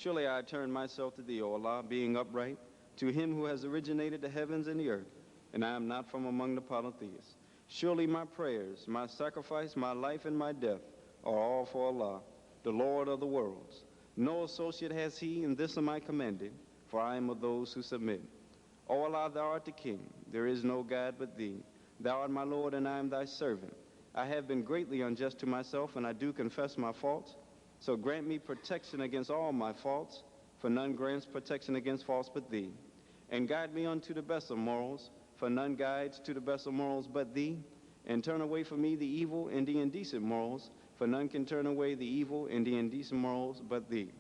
surely I turn myself to thee, O Allah, being upright, to him who has originated the heavens and the earth, and I am not from among the polytheists. Surely my prayers, my sacrifice, my life, and my death are all for Allah, the Lord of the worlds. No associate has he, in this am I commanded, for I am of those who submit. O Allah, thou art the King, there is no God but thee. Thou art my Lord, and I am thy servant. I have been greatly unjust to myself, and I do confess my faults. So grant me protection against all my faults, for none grants protection against faults but thee. And guide me unto the best of morals, for none guides to the best of morals but thee. And turn away from me the evil and the indecent morals, for none can turn away the evil and the indecent morals but thee.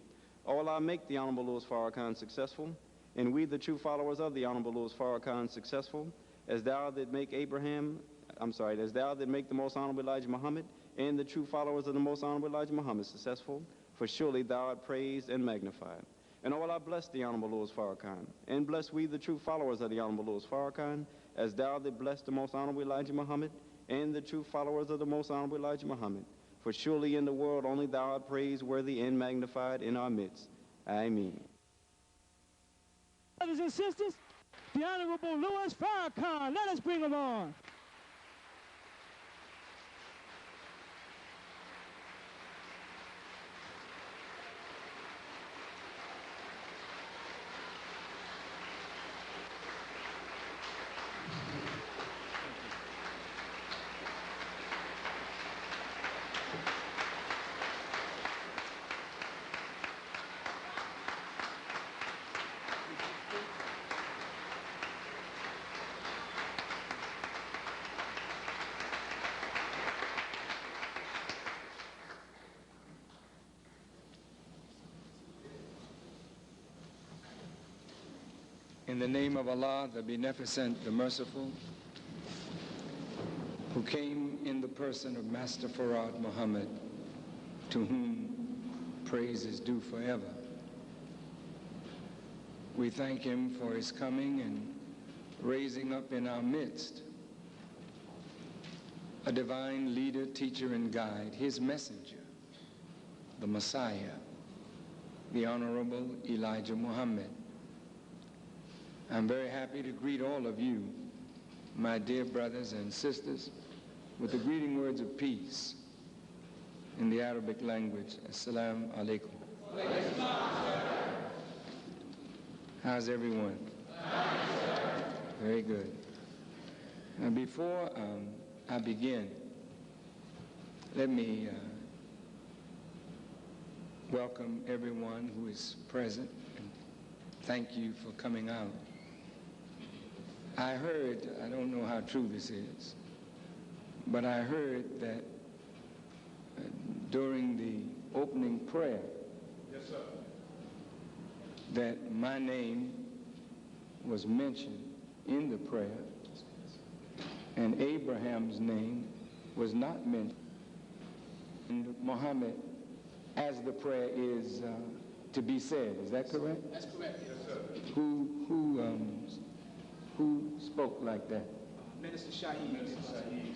O Allah, make the Honorable Louis Farrakhan successful, and we, the true followers of the Honorable Louis Farrakhan, successful, as thou did make as thou did make the most honorable Elijah Muhammad and the true followers of the most honorable Elijah Muhammad successful, for surely thou art praised and magnified. And O Allah, bless the Honorable Louis Farrakhan, and bless we, the true followers of the Honorable Louis Farrakhan, as thou did bless the most honorable Elijah Muhammad and the true followers of the most honorable Elijah Muhammad. For surely in the world only thou art praiseworthy and magnified in our midst. Ameen. Brothers and sisters, the Honorable Louis Farrakhan, let us bring him on. In the name of Allah, the Beneficent, the Merciful, who came in the person of Master Farad Muhammad, to whom praise is due forever. We thank him for his coming and raising up in our midst a divine leader, teacher, and guide, his messenger, the Messiah, the Honorable Elijah Muhammad. I'm very happy to greet all of you, my dear brothers and sisters, with the greeting words of peace in the Arabic language. Assalamu alaikum. How's everyone? Very good. Now, before I begin, let me welcome everyone who is present and thank you for coming out. I heard, I don't know how true this is, but I heard that during the opening prayer, yes, sir, that my name was mentioned in the prayer and Abraham's name was not mentioned. And Muhammad, as the prayer is to be said, is that correct? That's correct. Yes, sir. Who spoke like that? Minister Shaheed. Minister Shaheed.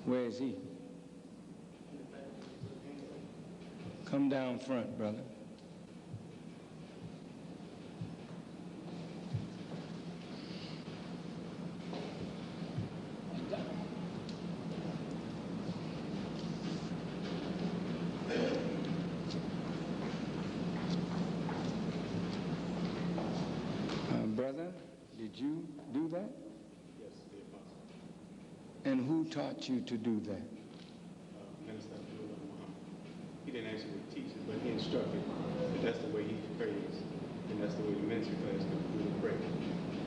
Where is he? Come down front, brother. Brother, did you do that? Yes, the apostle. And who taught you to do that? Minister Muhammad. He didn't actually teach it, but he instructed. But that's the way he prays, and that's the way the ministry class would pray.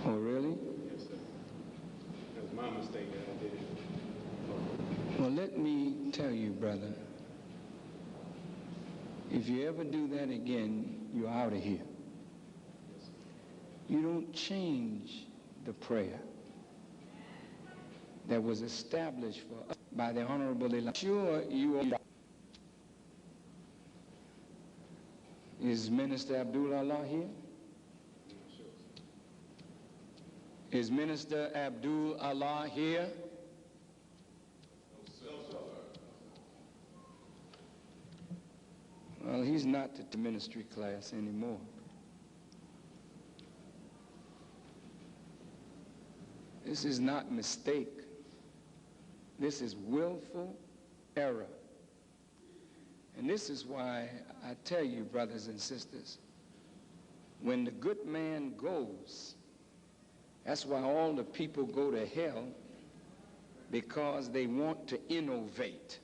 Oh, really? Yes, sir. That was my mistake that I did it. Well, let me tell you, brother, if you ever do that again, you're out of here. You don't change the prayer that was established for us by the Honorable Elijah. Sure, you are. Is Minister Abdul Allah here? Is Minister Abdul Allah here? Well, he's not at the ministry class anymore. This is not mistake. This is willful error. And this is why I tell you, brothers and sisters, when the good man goes, that's why all the people go to hell, because they want to innovate.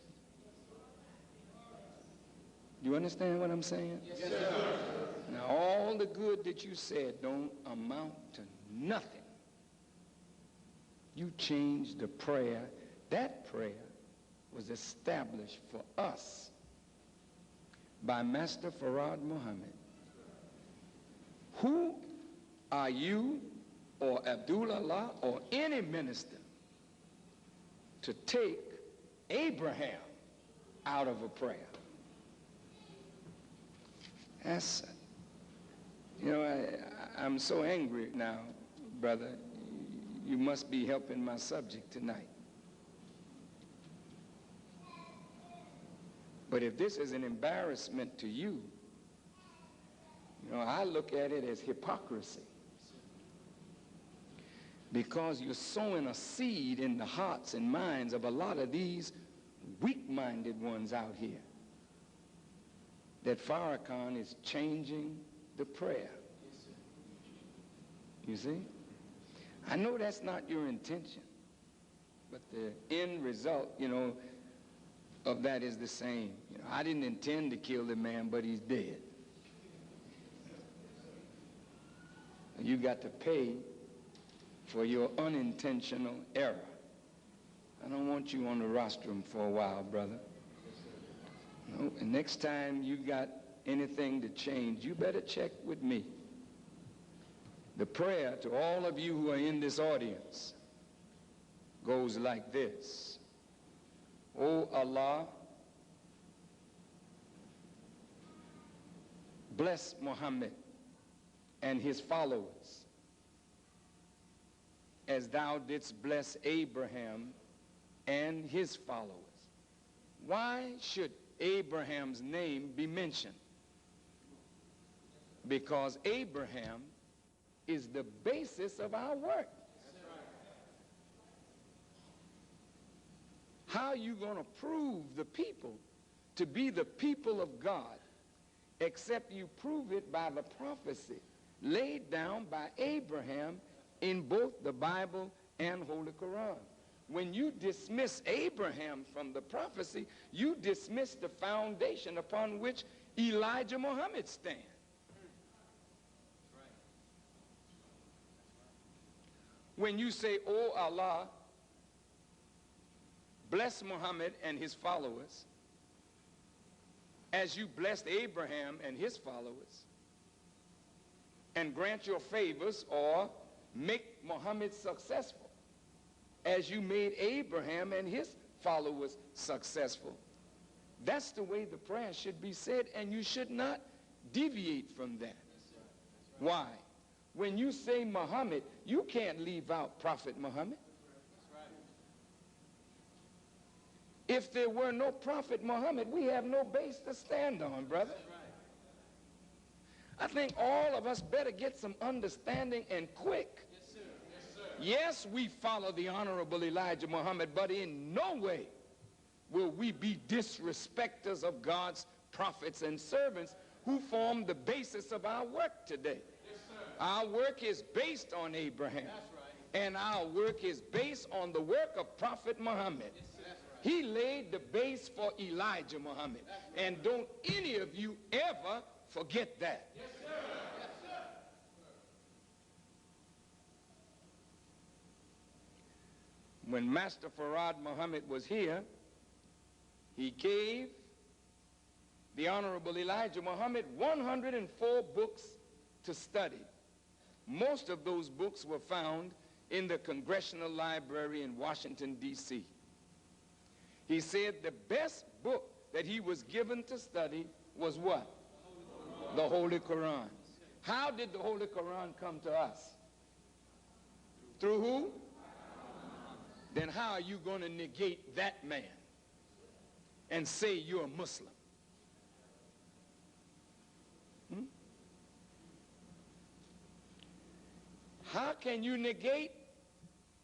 Do you understand what I'm saying? Yes, sir. Now, all the good that you said don't amount to nothing. You changed the prayer. That prayer was established for us by Master Farad Muhammad. Who are you or Abdullah or any minister to take Abraham out of a prayer? That's, you know, I'm so angry now, brother. You must be helping my subject tonight. But if this is an embarrassment to you, you know, I look at it as hypocrisy. Because you're sowing a seed in the hearts and minds of a lot of these weak-minded ones out here, that Farrakhan is changing the prayer. You see? I know that's not your intention, but the end result, you know, of that is the same. You know, I didn't intend to kill the man, but he's dead. You got to pay for your unintentional error. I don't want you on the rostrum for a while, brother. No, and next time you got anything to change, you better check with me. The prayer to all of you who are in this audience goes like this. O Allah, bless Muhammad and his followers as thou didst bless Abraham and his followers. Why should Abraham's name be mentioned? Because Abraham is the basis of our work. How are you going to prove the people to be the people of God except you prove it by the prophecy laid down by Abraham in both the Bible and Holy Quran? When you dismiss Abraham from the prophecy, you dismiss the foundation upon which Elijah Muhammad stands. When you say, "Oh Allah, bless Muhammad and his followers as you blessed Abraham and his followers, and grant your favors or make Muhammad successful as you made Abraham and his followers successful," that's the way the prayer should be said, and you should not deviate from that. Why? When you say Muhammad, you can't leave out Prophet Muhammad. If there were no Prophet Muhammad, we have no base to stand on, brother. I think all of us better get some understanding, and quick. Yes, sir. Yes, sir. Yes, we follow the Honorable Elijah Muhammad, but in no way will we be disrespecters of God's prophets and servants who form the basis of our work today. Yes, sir. Our work is based on Abraham. That's right. And our work is based on the work of Prophet Muhammad. Yes, sir. That's right. He laid the base for Elijah Muhammad. Right. And don't any of you ever forget that. Yes, sir. Yes, sir. When Master Farad Muhammad was here, he gave the Honorable Elijah Muhammad 104 books to study. Most of those books were found in the Congressional Library in Washington, D.C. He said the best book that he was given to study was what? The Holy Quran. How did the Holy Quran come to us? Through who? Then how are you going to negate that man and say you're a Muslim? How can you negate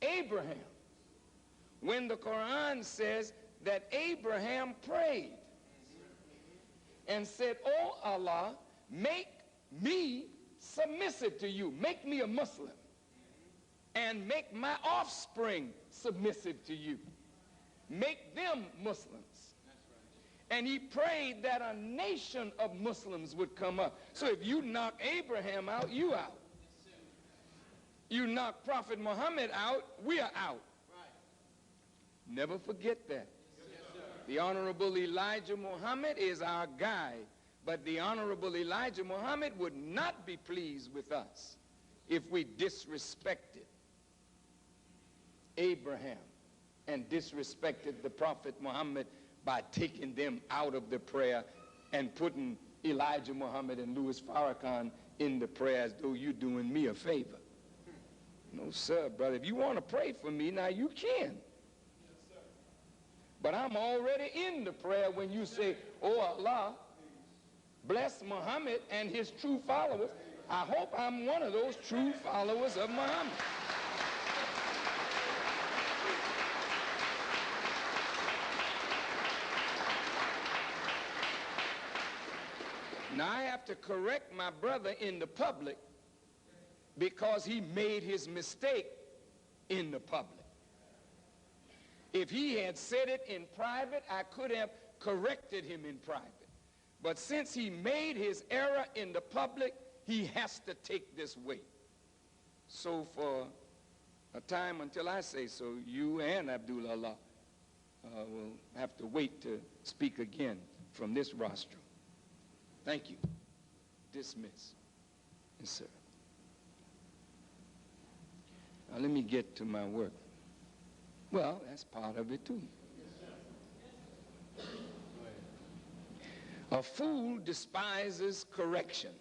Abraham when the Quran says that Abraham prayed and said, "Oh Allah, make me submissive to you. Make me a Muslim and make my offspring submissive to you. Make them Muslims." And he prayed that a nation of Muslims would come up. So if you knock Abraham out, you out. You knock Prophet Muhammad out, we are out. Never forget that. The Honorable Elijah Muhammad is our guide, but the Honorable Elijah Muhammad would not be pleased with us if we disrespected Abraham and disrespected the Prophet Muhammad by taking them out of the prayer and putting Elijah Muhammad and Louis Farrakhan in the prayer as though you're doing me a favor. No, sir, brother. If you want to pray for me, now you can. But I'm already in the prayer when you say, "Oh Allah, bless Muhammad and his true followers." I hope I'm one of those true followers of Muhammad. Now I have to correct my brother in the public because he made his mistake in the public. If he had said it in private, I could have corrected him in private. But since he made his error in the public, he has to take this weight. So for a time until I say so, you and Abdullah will have to wait to speak again from this rostrum. Thank you. Dismiss. Yes, sir. Now let me get to my work. Well, that's part of it too. A fool despises correction.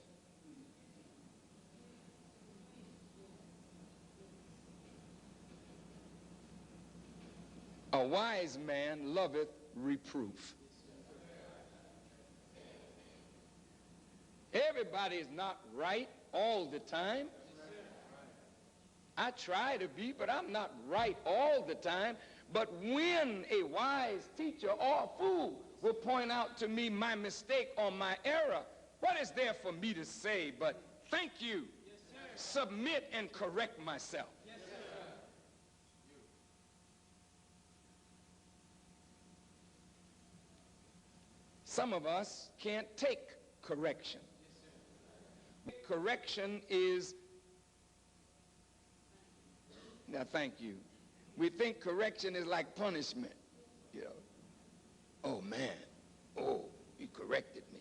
A wise man loveth reproof. Everybody is not right all the time. I try to be, but I'm not right all the time. But when a wise teacher or a fool will point out to me my mistake or my error, what is there for me to say but thank you, submit and correct myself? Some of us can't take correction. Correction is, now thank you, we think correction is like punishment, you know. Oh man, oh, he corrected me.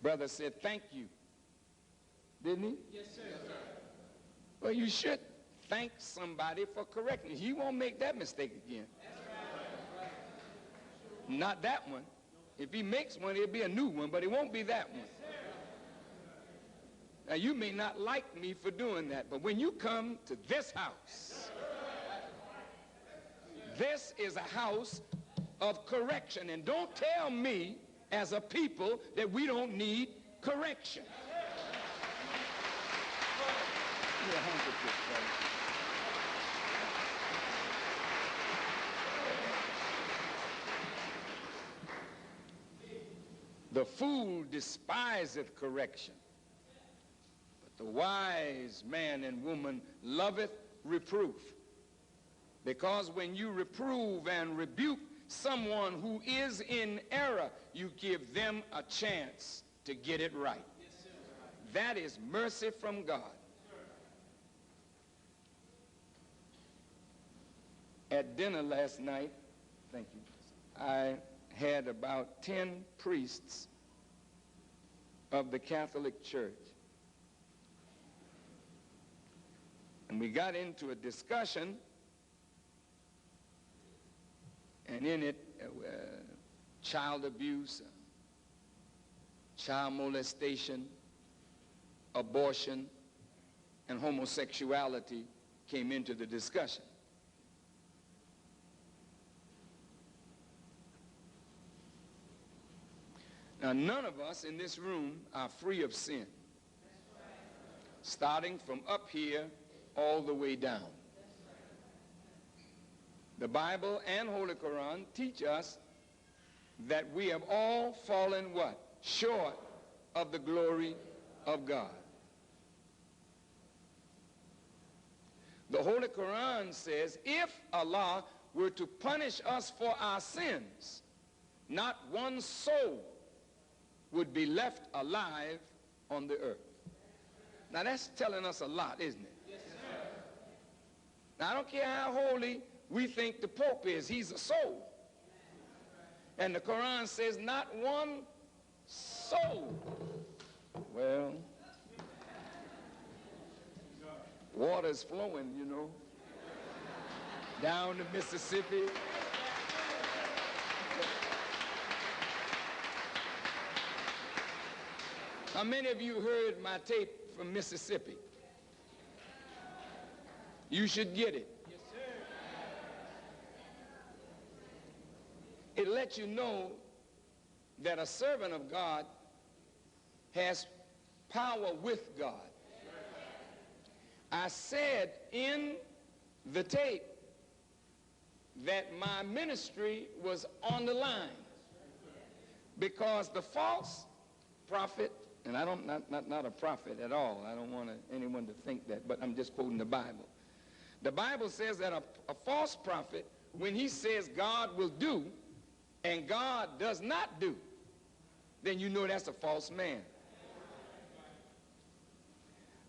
Brother said thank you, didn't he? Yes, sir. Well, you should thank somebody for correcting you. He won't make that mistake again. Not that one. If he makes one, it'll be a new one, but it won't be that one. Now, you may not like me for doing that, but when you come to this house, this is a house of correction. And don't tell me as a people that we don't need correction. The fool despiseth correction, but the wise man and woman loveth reproof. Because when you reprove and rebuke someone who is in error, you give them a chance to get it right. That is mercy from God. At dinner last night, thank you, I had about 10 priests of the Catholic Church. And we got into a discussion, and in it, child abuse, child molestation, abortion, and homosexuality came into the discussion. Now, none of us in this room are free of sin. starting from up here all the way down. The Bible and Holy Quran teach us that we have all fallen what? Short of the glory of God. The Holy Quran says if Allah were to punish us for our sins, not one soul would be left alive on the earth. Now that's telling us a lot, isn't it? Yes, sir. Now I don't care how holy we think the Pope is, he's a soul. And the Quran says not one soul. Well, water's flowing, you know, down the Mississippi. How many of you heard my tape from Mississippi? You should get it. Yes, sir. It lets you know that a servant of God has power with God. I said in the tape that my ministry was on the line because the false prophet, and I don't, not a prophet at all. I don't want anyone to think that, but I'm just quoting the Bible. The Bible says that a false prophet, when he says God will do, and God does not do, then you know that's a false man.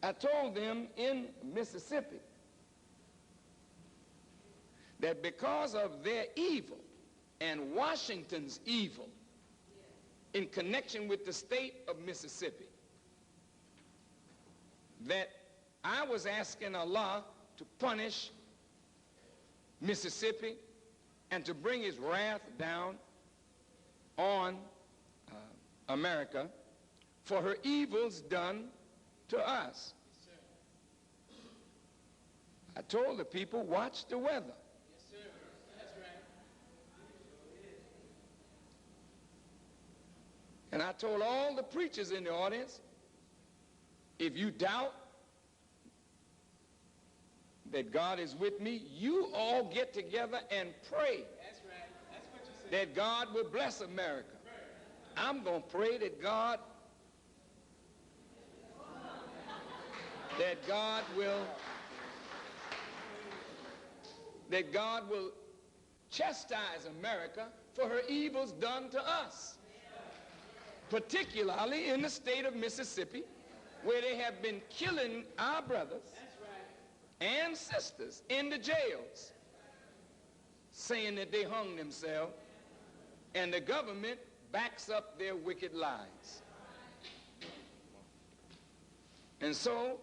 I told them in Mississippi that because of their evil and Washington's evil in connection with the state of Mississippi, that I was asking Allah to punish Mississippi and to bring his wrath down on America for her evils done to us. Yes, sir. I told the people, watch the weather. Yes, sir. That's right. And I told all the preachers in the audience, if you doubt that God is with me, you all get together and pray. That's right. That's what you said. That God will bless America. I'm going to pray that God will chastise America for her evils done to us, particularly in the state of Mississippi, where they have been killing our brothers and sisters in the jails, saying that they hung themselves, and the government backs up their wicked lies. And so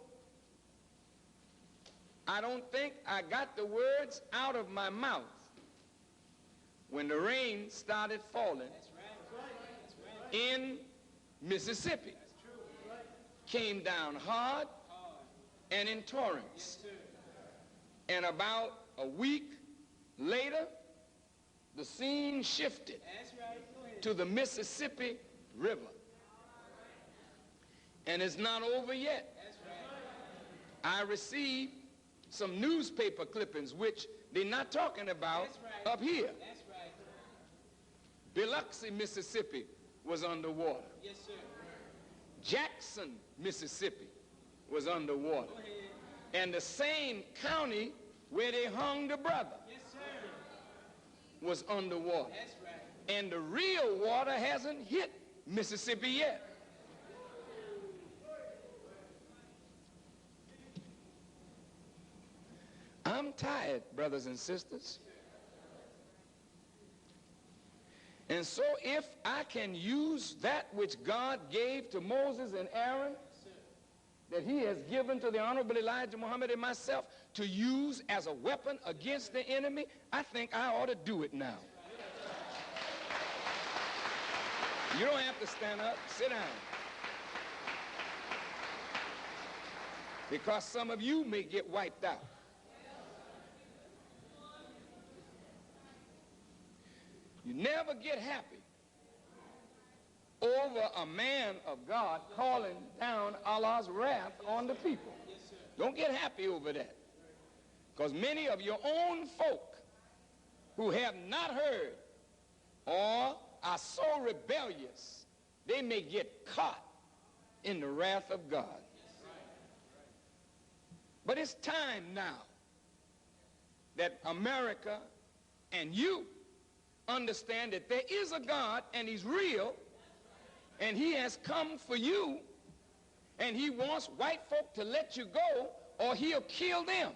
I don't think I got the words out of my mouth when the rain started falling in Mississippi. Came down hard and in torrents. And about a week later, the scene shifted to the Mississippi River. And it's not over yet. I received some newspaper clippings, which they're not talking about up here. Biloxi, Mississippi was underwater. Yes, sir. Jackson, Mississippi was underwater. And the same county where they hung the brother Yes, sir. was underwater. That's right. And the real water hasn't hit Mississippi yet. I'm tired, brothers and sisters. And so if I can use that which God gave to Moses and Aaron, that he has given to the Honorable Elijah Muhammad and myself to use as a weapon against the enemy, I think I ought to do it now. You don't have to stand up, sit down. Because some of you may get wiped out. You never get happy over a man of God calling down Allah's wrath on the people. Don't get happy over that. Because many of your own folk who have not heard or are so rebellious, they may get caught in the wrath of God. But it's time now that America and you understand that there is a God and he's real and he has come for you and he wants white folk to let you go or he'll kill them.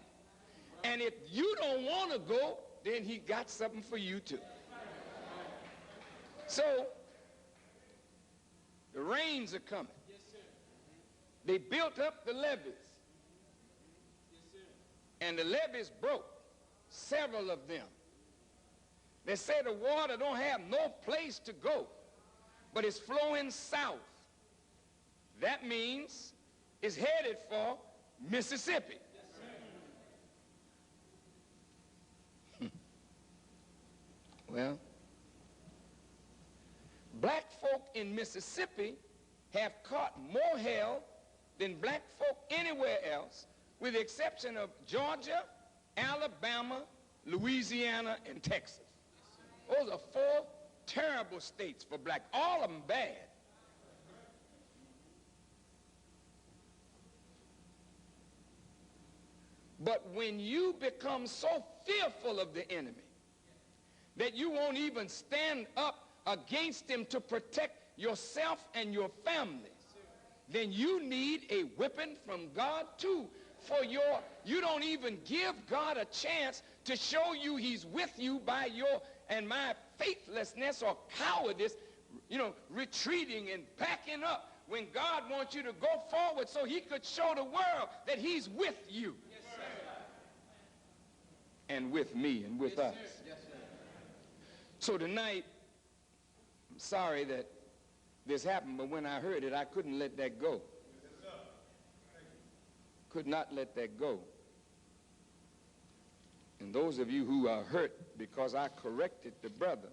And if you don't want to go, then he got something for you too. So the rains are coming. They built up the levees. And the levees broke, several of them. They say the water don't have no place to go, but it's flowing south. That means it's headed for Mississippi. Well, black folk in Mississippi have caught more hell than black folk anywhere else, with the exception of Georgia, Alabama, Louisiana, and Texas. Those are 4 terrible states for black, all of them bad. But when you become so fearful of the enemy that you won't even stand up against him to protect yourself and your family, then you need a whipping from God too. You don't even give God a chance to show you he's with you by your and my faithlessness or cowardice, retreating and backing up when God wants you to go forward so he could show the world that he's with you. Yes, sir. And with me and with us. Yes, sir. So tonight, I'm sorry that this happened, but when I heard it, I couldn't let that go. Could not let that go. And those of you who are hurt because I corrected the brother,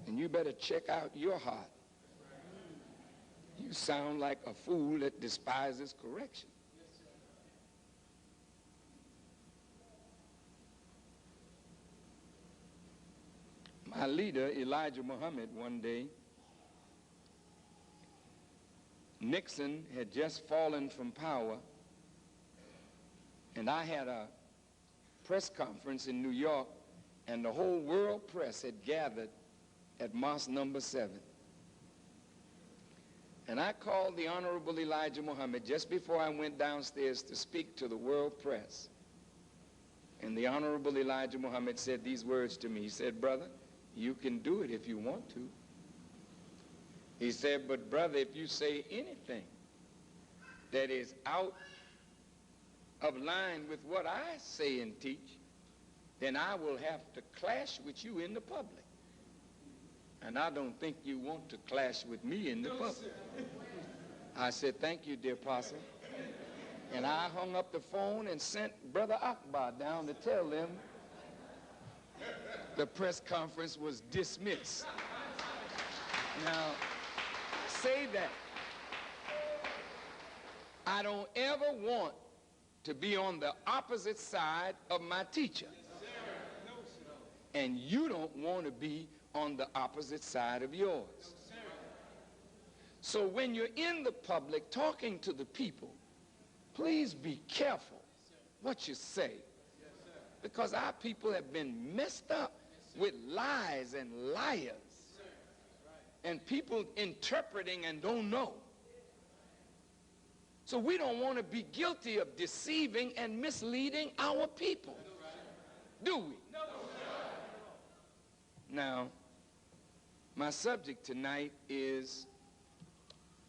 and you better check out your heart. You sound like a fool that despises correction. My leader, Elijah Muhammad, one day, Nixon had just fallen from power, and I had a press conference in New York, and the whole world press had gathered at Mosque number 7. And I called the Honorable Elijah Muhammad just before I went downstairs to speak to the world press. And the Honorable Elijah Muhammad said these words to me. He said, "Brother, you can do it if you want to." He said, "But brother, if you say anything that is out of line with what I say and teach, then I will have to clash with you in the public. And I don't think you want to clash with me in the public." I said, "Thank you, dear apostle." And I hung up the phone and sent Brother Akbar down to tell them the press conference was dismissed. Now, I say that I don't ever want to be on the opposite side of my teacher. And you don't want to be on the opposite side of yours. So when you're in the public talking to the people, please be careful what you say. Because our people have been messed up with lies and liars. And people interpreting and don't know. So we don't want to be guilty of deceiving and misleading our people. Do we? Now, my subject tonight is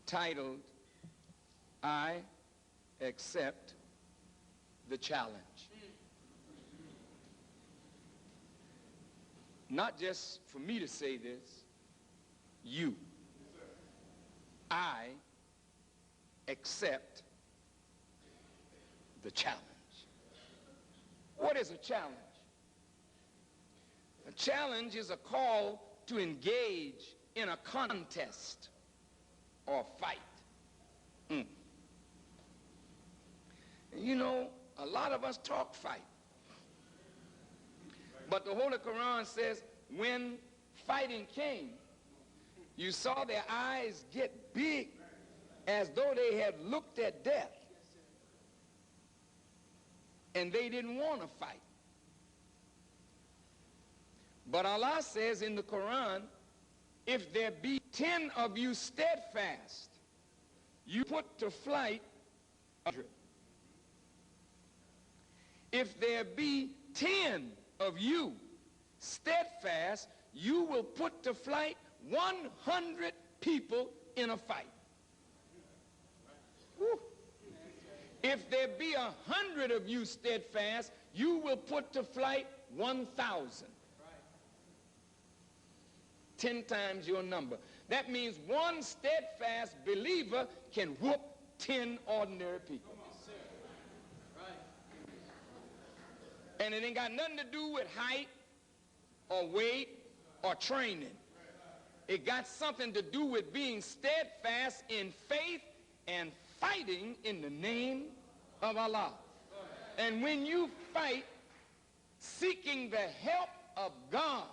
titled, "I Accept the Challenge." Not just for me to say this, you. I accept the challenge. What is a challenge? A challenge is a call to engage in a contest or fight. You know, a lot of us talk fight. But the Holy Quran says when fighting came, you saw their eyes get big as though they had looked at death. And they didn't want to fight. But Allah says in the Quran, if there be 10 of you steadfast, you put to flight 100. If there be 10 of you steadfast, you will put to flight 100 people in a fight. Woo. If there be 100 of you steadfast, you will put to flight 1,000. 10 times your number. That means one steadfast believer can whoop 10 ordinary people. And it ain't got nothing to do with height or weight or training. It got something to do with being steadfast in faith and fighting in the name of Allah. And when you fight seeking the help of God,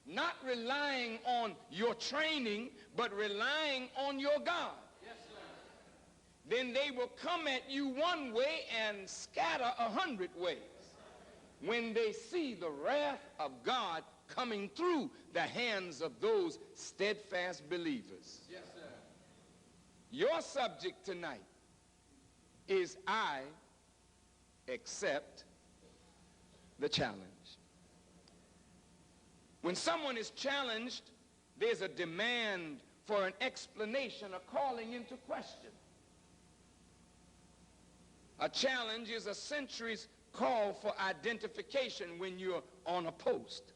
not relying on your training, but relying on your God, then they will come at you one way and scatter 100 ways when they see the wrath of God coming through the hands of those steadfast believers. Yes, sir. Your subject tonight is I accept the challenge. When someone is challenged, there's a demand for an explanation, a calling into question. A challenge is a century's call for identification when you're on a post.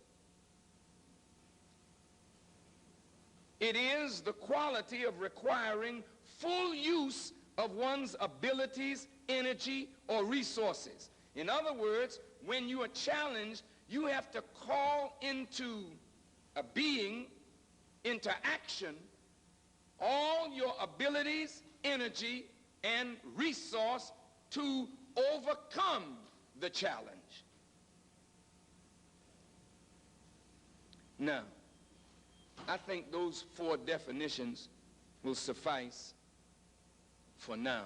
It is the quality of requiring full use of one's abilities, energy, or resources. In other words, when you are challenged, you have to call into a being, into action, all your abilities, energy, and resource to overcome the challenge. Now, I think those 4 definitions will suffice for now.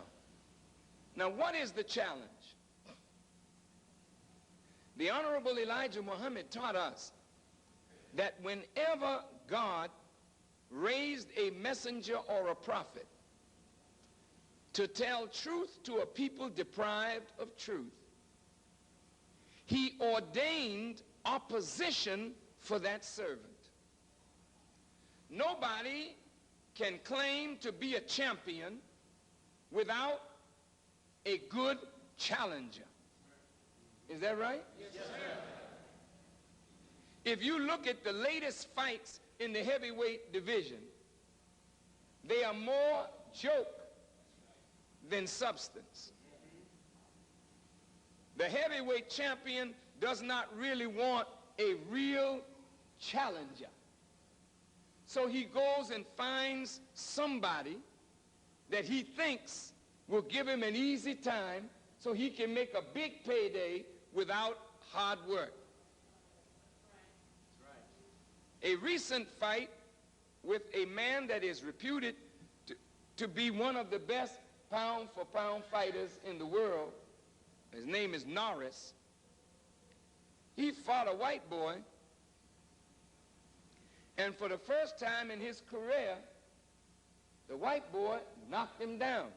Now, what is the challenge? The Honorable Elijah Muhammad taught us that whenever God raised a messenger or a prophet to tell truth to a people deprived of truth, he ordained opposition for that servant. Nobody can claim to be a champion without a good challenger. Is that right? Yes, sir. If you look at the latest fights in the heavyweight division, they are more joke than substance. The heavyweight champion does not really want a real challenger. So he goes and finds somebody that he thinks will give him an easy time so he can make a big payday without hard work. A recent fight with a man that is reputed to be one of the best pound-for-pound fighters in the world, his name is Norris. He fought a white boy, and for the first time in his career, the white boy knocked him down.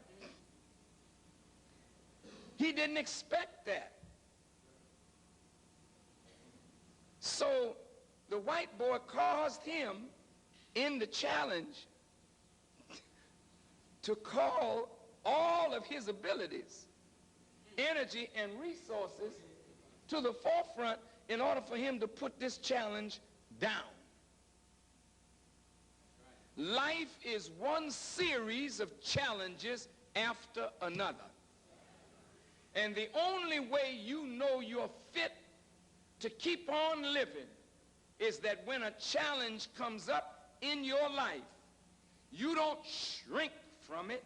He didn't expect that. So the white boy caused him in the challenge to call all of his abilities, energy, and resources to the forefront in order for him to put this challenge down. Life is one series of challenges after another. And the only way you know you're fit to keep on living is that when a challenge comes up in your life, you don't shrink from it.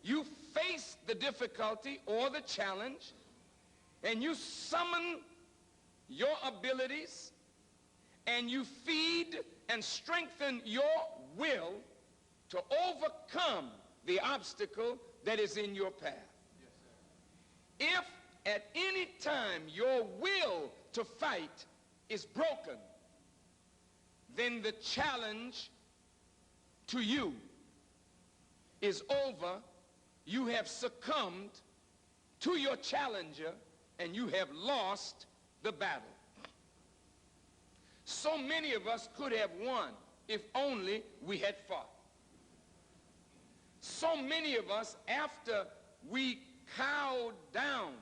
You face the difficulty or the challenge, and you summon your abilities, and you feed and strengthen your will to overcome the obstacle that is in your path. If at any time your will to fight is broken, then the challenge to you is over. You have succumbed to your challenger and you have lost the battle. So many of us could have won if only we had fought. So many of us, after we cowed down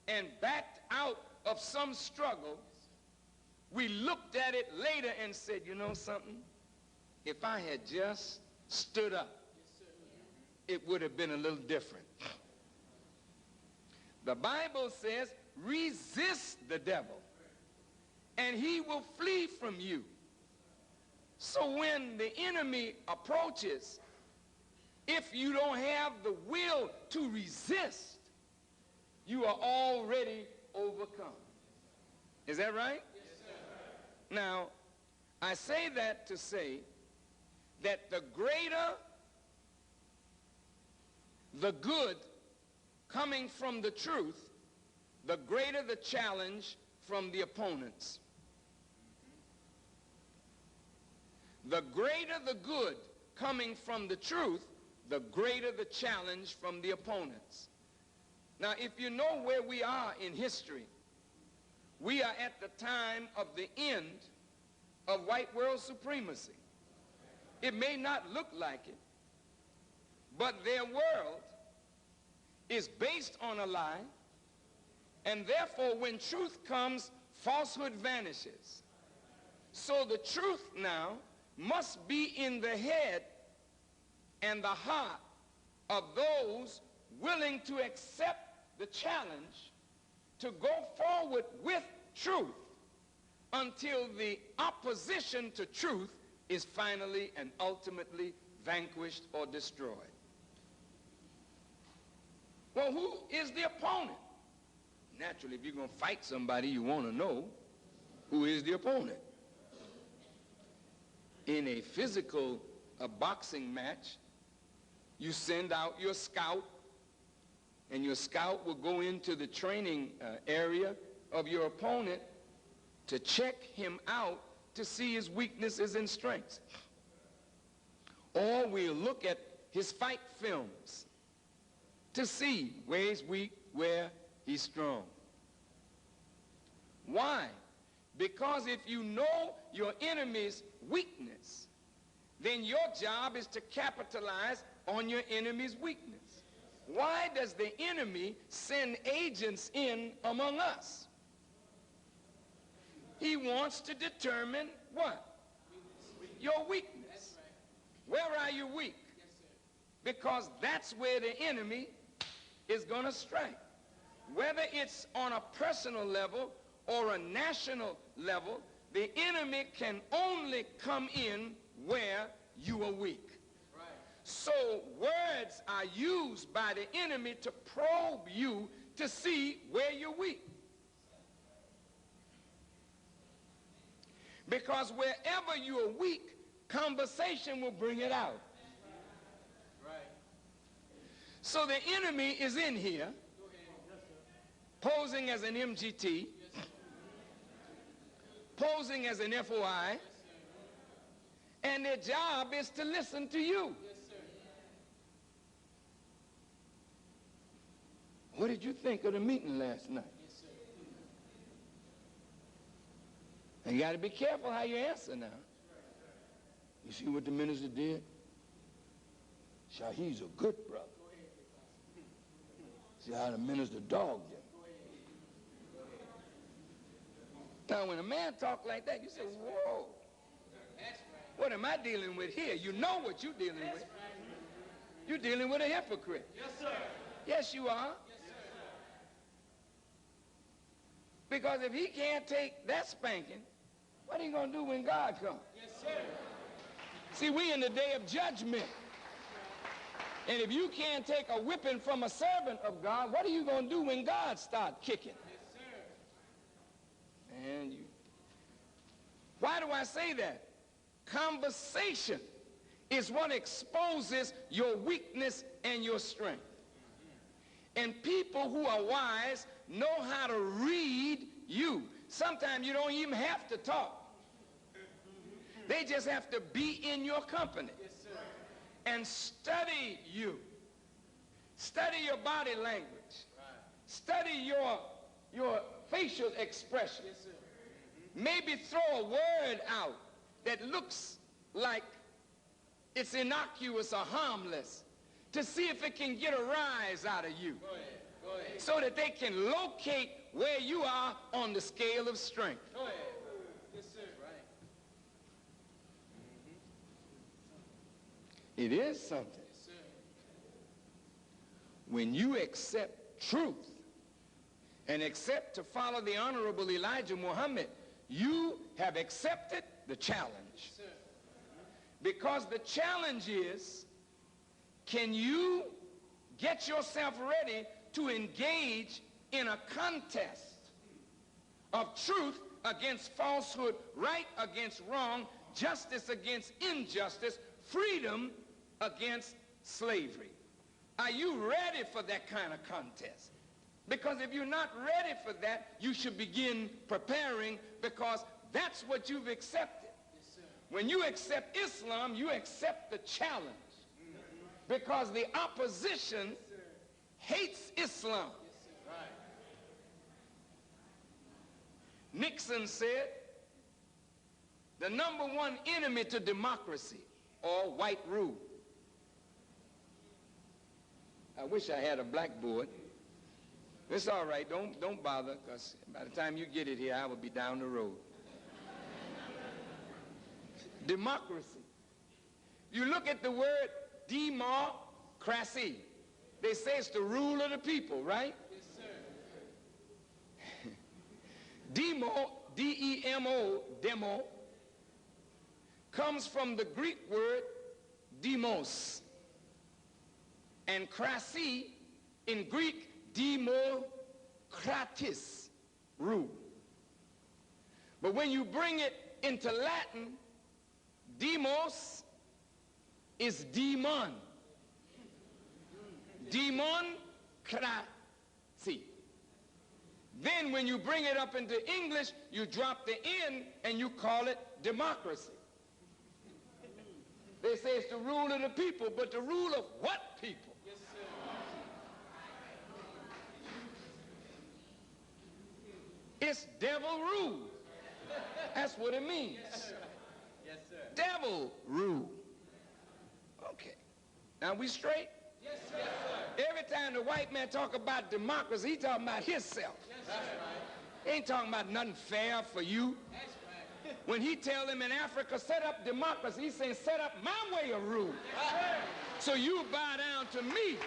and backed out of some struggle, we looked at it later and said, you know something? If I had just stood up, it would have been a little different. The Bible says, resist the devil, and he will flee from you. So when the enemy approaches, if you don't have the will to resist, you are already overcome. Is that right? Yes, sir. Now, I say that to say that the greater the good coming from the truth, the greater the challenge from the opponents. The greater the good coming from the truth, the greater the challenge from the opponents. Now, if you know where we are in history, we are at the time of the end of white world supremacy. It may not look like it, but their world is based on a lie, and therefore when truth comes, falsehood vanishes. So the truth now must be in the head and the heart of those willing to accept the challenge to go forward with truth until the opposition to truth is finally and ultimately vanquished or destroyed. Well, who is the opponent? Naturally, if you're going to fight somebody, you want to know who is the opponent. In a physical boxing match, you send out your scout, and your scout will go into the training area of your opponent to check him out to see his weaknesses and strengths. Or we'll look at his fight films to see where he's weak, where he's strong. Why? Because if you know your enemy's weakness, then your job is to capitalize on your enemy's weakness. Why does the enemy send agents in among us? He wants to determine what? Your weakness. Where are you weak? Because that's where the enemy is going to strike. Whether it's on a personal level or a national level, the enemy can only come in where you are weak. So words are used by the enemy to probe you to see where you're weak. Because wherever you are weak, conversation will bring it out. So the enemy is in here, posing as an MGT, posing as an FOI, and their job is to listen to you. What did you think of the meeting last night? And you got to be careful how you answer now. You see what the minister did? Shahid's a good brother. See how the minister dogged him. Now, when a man talks like that, you say, whoa, what am I dealing with here? You know what you're dealing with. You're dealing with a hypocrite. Yes, sir. Yes, you are. Because if he can't take that spanking, What are you going to do when God comes? Yes, sir. See, we in the day of judgment. And if you can't take a whipping from a servant of God, what are you going to do when God starts kicking? Yes, sir. Man, why do I say that? Conversation is what exposes your weakness and your strength. And people who are wise know how to read you. Sometimes you don't even have to talk. They just have to be in your company. Yes, sir. And study you. Study your body language. Right. Study your facial expression. Yes, sir. Maybe throw a word out that looks like it's innocuous or harmless to see if it can get a rise out of you. Go ahead. Go ahead. So that they can locate where you are on the scale of strength. Go ahead. Yes, sir. Right. It is something. Yes, sir. When you accept truth and accept to follow the Honorable Elijah Muhammad, you have accepted the challenge. Yes, sir. Because the challenge is, can you get yourself ready to engage in a contest of truth against falsehood, right against wrong, justice against injustice, freedom against slavery? Are you ready for that kind of contest? Because if you're not ready for that, you should begin preparing, because that's what you've accepted. Yes, sir. When you accept Islam, you accept the challenge. Because the opposition hates Islam. Yes, sir. Right. Nixon said, the number one enemy to democracy, or white rule. I wish I had a blackboard. It's all right, don't bother, because by the time you get it here, I will be down the road. Democracy. You look at the word democracy. They say it's the rule of the people, right? Yes, sir. Demo, D-E-M-O, demo, comes from the Greek word demos. And krasi, in Greek, demokratis, rule. But when you bring it into Latin, demos is demon. Demon-cracy. Then when you bring it up into English, you drop the N and you call it democracy. They say it's the rule of the people, but the rule of what people? Yes, sir. It's devil rule. That's what it means. Yes, sir. Yes, sir. Devil rule. Okay. Now we straight? Yes, sir. Yes, sir. Every time the white man talk about democracy, he talking about himself. Yes, sir. He ain't talking about nothing fair for you. That's right. When he tell them in Africa, set up democracy, he's saying, set up my way of rule. Yes, sir. So you bow down to me.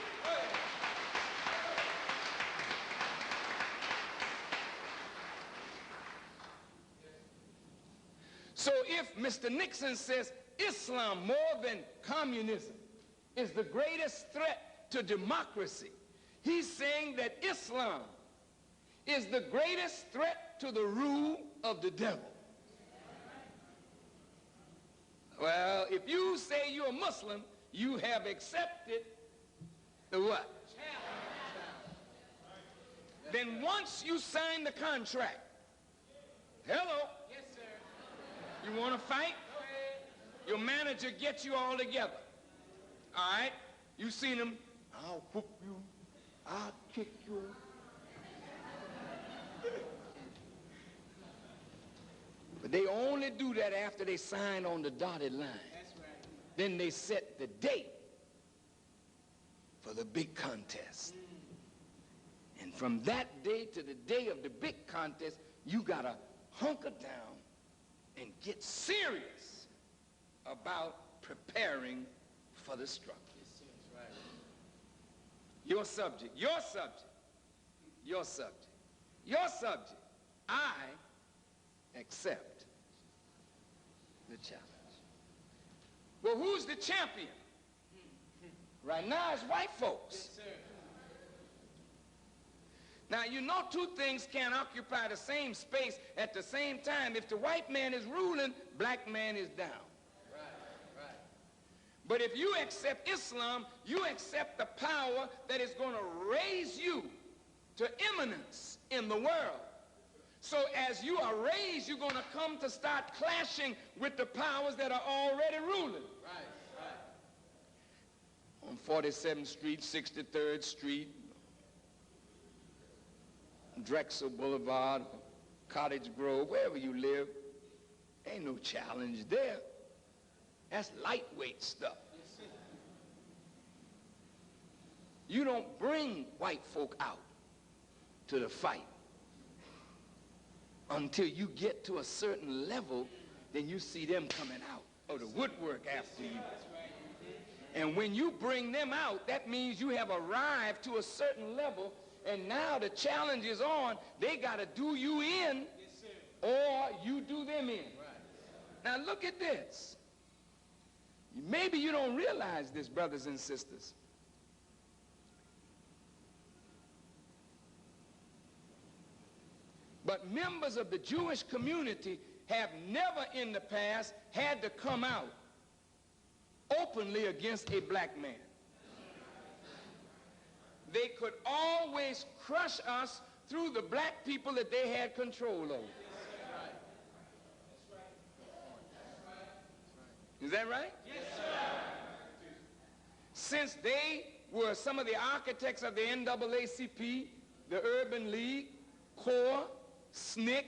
So if Mr. Nixon says Islam more than communism is the greatest threat to democracy, he's saying that Islam is the greatest threat to the rule of the devil. Well, if you say you're a Muslim, you have accepted the what? Then once you sign the contract, hello, Yes, sir. you want to fight? Go ahead. Your manager gets you all together. All right? You seen him, I'll whoop you, I'll kick you. But they only do that after they sign on the dotted line. That's right. Then they set the date for the big contest. And from that day to the day of the big contest, you got to hunker down and get serious about preparing for the struggle. Yes, sir. That's right. Your subject, your subject, your subject, your subject. I accept the challenge. Well, who's the champion? Right now it's white folks. Yes, sir. Now, you know two things can't occupy the same space at the same time. If the white man is ruling, black man is down. Right, right. But if you accept Islam, you accept the power that is going to raise you to eminence in the world. So as you are raised, you're going to come to start clashing with the powers that are already ruling. Right, right. On 47th Street, 63rd Street, Drexel Boulevard, Cottage Grove, wherever you live, ain't no challenge there. That's lightweight stuff. You don't bring white folk out to the fight until you get to a certain level, then you see them coming out of the woodwork after you. And when you bring them out, that means you have arrived to a certain level, and now the challenge is on. They got to do you in, or you do them in. Now look at this. Maybe you don't realize this, brothers and sisters. But members of the Jewish community have never in the past had to come out openly against a black man. They could always crush us through the black people that they had control over. Is that right? Yes, sir. Since they were some of the architects of the NAACP, the Urban League, CORE, SNCC,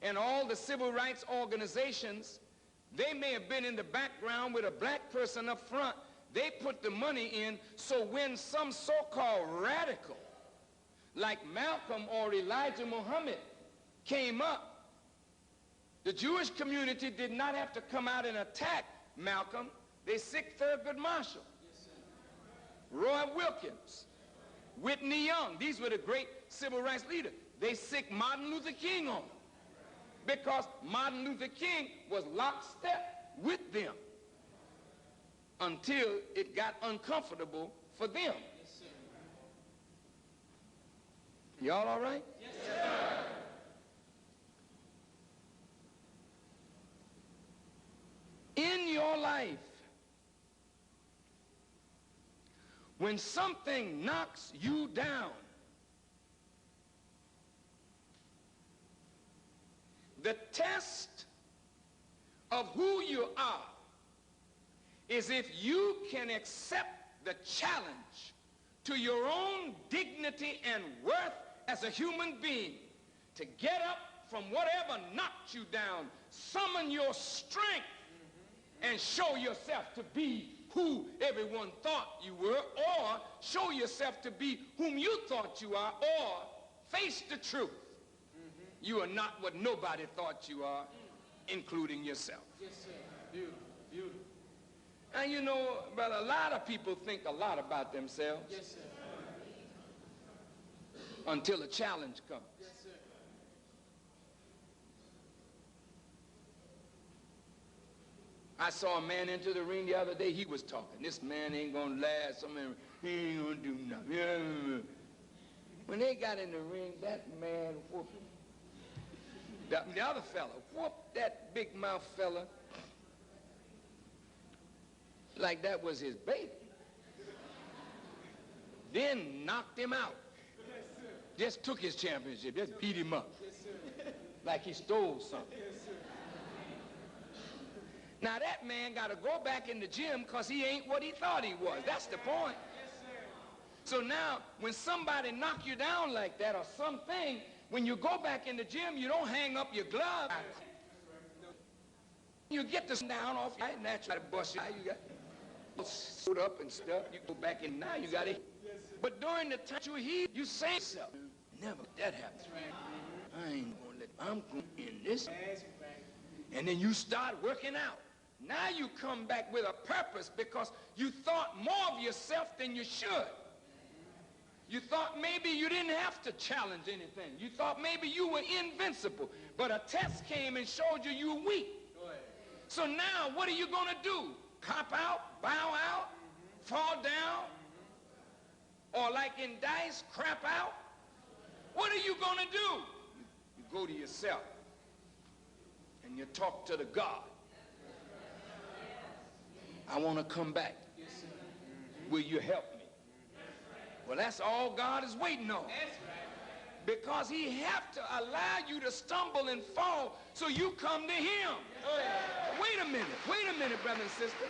and all the civil rights organizations, they may have been in the background with a black person up front. They put the money in, so when some so-called radical like Malcolm or Elijah Muhammad came up, the Jewish community did not have to come out and attack Malcolm. They sicked Thurgood Marshall, Roy Wilkins, Whitney Young. These were the great civil rights leaders. They sicked Martin Luther King on them because Martin Luther King was lockstep with them until it got uncomfortable for them. Yes, sir. Y'all all right? Yes, sir. In your life, when something knocks you down, the test of who you are is if you can accept the challenge to your own dignity and worth as a human being to get up from whatever knocked you down, summon your strength, and show yourself to be who everyone thought you were, or show yourself to be whom you thought you are, or face the truth. You are not what nobody thought you are, including yourself. Yes, sir. Beautiful, beautiful. And you know, brother, a lot of people think a lot about themselves Yes, sir. until a challenge comes. Yes, sir. I saw a man enter the ring the other day. He was talking. This man ain't gonna last. He ain't gonna do nothing. When they got in the ring, that man whooped him. The other fella whooped that big mouth fella like that was his baby. Then knocked him out. Just took his championship. Just beat him up. Like he stole something. Now that man got to go back in the gym because he ain't what he thought he was. That's the point. So now when somebody knock you down like that or something, when you go back in the gym, you don't hang up your glove. You get this down off your and that's try to bust you. You got suit up and stuff. You go back in now, you got it. But during the time you heal, you say yourself, never let that happen. I ain't gonna let, I'm going in this. And then you start working out. Now you come back with a purpose because you thought more of yourself than you should. You thought maybe you didn't have to challenge anything. You thought maybe you were invincible. But a test came and showed you you were weak. So now what are you going to do? Cop out, bow out, fall down, or like in dice, crap out? What are you going to do? You go to yourself and you talk to the God. I want to come back. Will you help me? Well, that's all God is waiting on. Because he have to allow you to stumble and fall so you come to him. Wait a minute, brother and sister.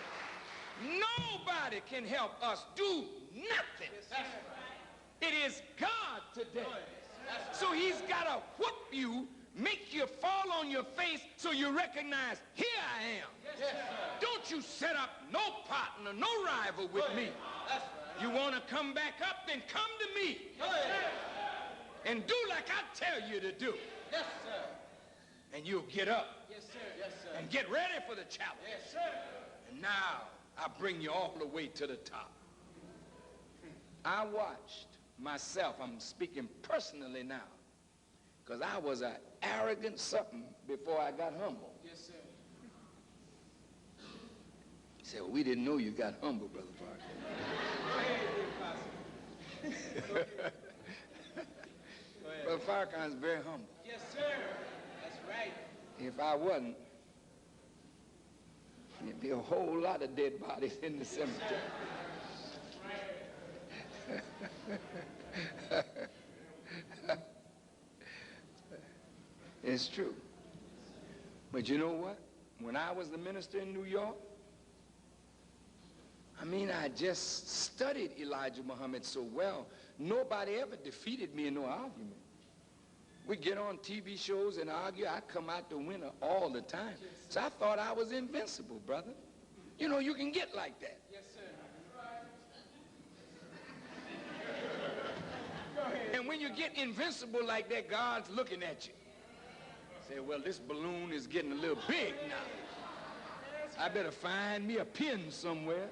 Nobody can help us do nothing. It is God today. So he's got to whoop you, make you fall on your face so you recognize, here I am. Don't you set up no partner, no rival with me. You want to come back up, then come to me. And do like I tell you to do. Yes, sir. And you'll get up. Yes, sir. Yes, sir. And get ready for the challenge. Yes, sir. And now I bring you all the way to the top. I watched myself, I'm speaking personally now, because I was an arrogant something before I got humble. Yes, sir. He said, well, we didn't know you got humble, Brother Farrakhan. Brother Farrakhan is very humble. Yes, sir. That's right. If I wasn't, there'd be a whole lot of dead bodies in the cemetery. It's true. But you know what? When I was the minister in New York, I mean, I just studied Elijah Muhammad so well, nobody ever defeated me in no argument. We get on TV shows and argue. I come out the winner all the time. So I thought I was invincible, brother. You know, you can get like that. Yes, sir. And when you get invincible like that, God's looking at you. Say, well, this balloon is getting a little big now. I better find me a pin somewhere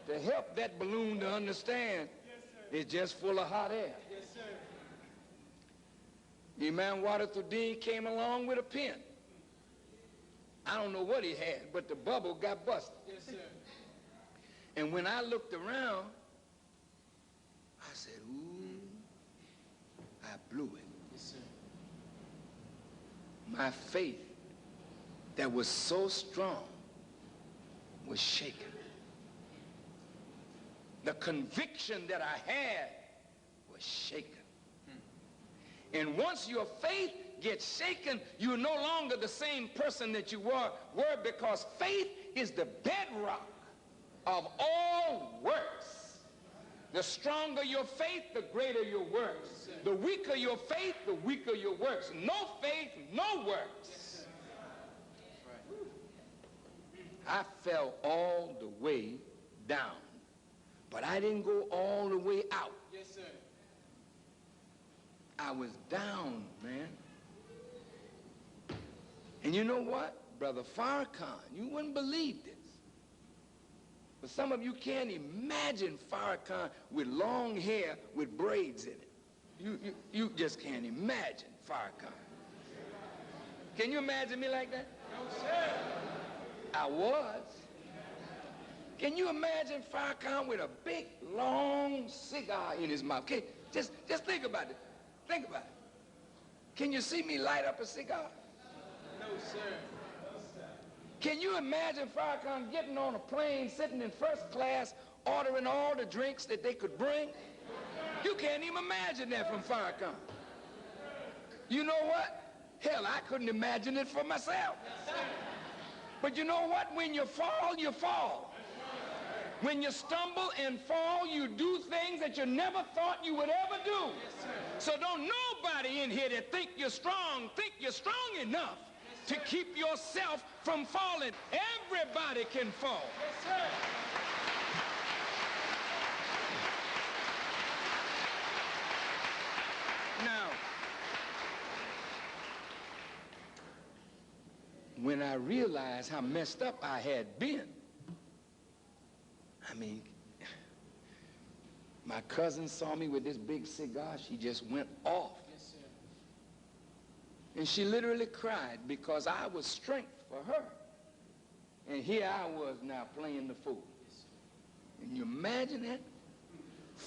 to help that balloon to understand it's just full of hot air. Yes, sir. Imam Wadathuddin came along with a pin. I don't know what he had, but the bubble got busted. Yes, sir. And when I looked around, I said, ooh, I blew it. Yes, sir. My faith that was so strong was shaken. The conviction that I had was shaken. And once your faith gets shaken, you're no longer the same person that you were because faith is the bedrock of all works. The stronger your faith, the greater your works. The weaker your faith, the weaker your works. No faith, no works. I fell all the way down, but I didn't go all the way out. Yes, sir. I was down, man. And you know what? Brother Farrakhan, you wouldn't believe this. But some of you can't imagine Farrakhan with long hair with braids in it. You just can't imagine Farrakhan. Can you imagine me like that? No, sir. I was. Can you imagine Farrakhan with a big, long cigar in his mouth? Okay, just think about it. Think about it. Can you see me light up a cigar? No, sir. Can you imagine Farrakhan getting on a plane, sitting in first class, ordering all the drinks that they could bring? You can't even imagine that from Farrakhan. You know what? Hell, I couldn't imagine it for myself. But you know what? When you fall, you fall. When you stumble and fall, you do things that you never thought you would ever do. So don't nobody in here that think you're strong enough to keep yourself from falling. Everybody can fall. Yes, sir. Now, when I realized how messed up I had been, I mean, my cousin saw me with this big cigar. She just went off. Yes, sir. And she literally cried because I was strength for her. And here I was now playing the fool. Can you imagine that?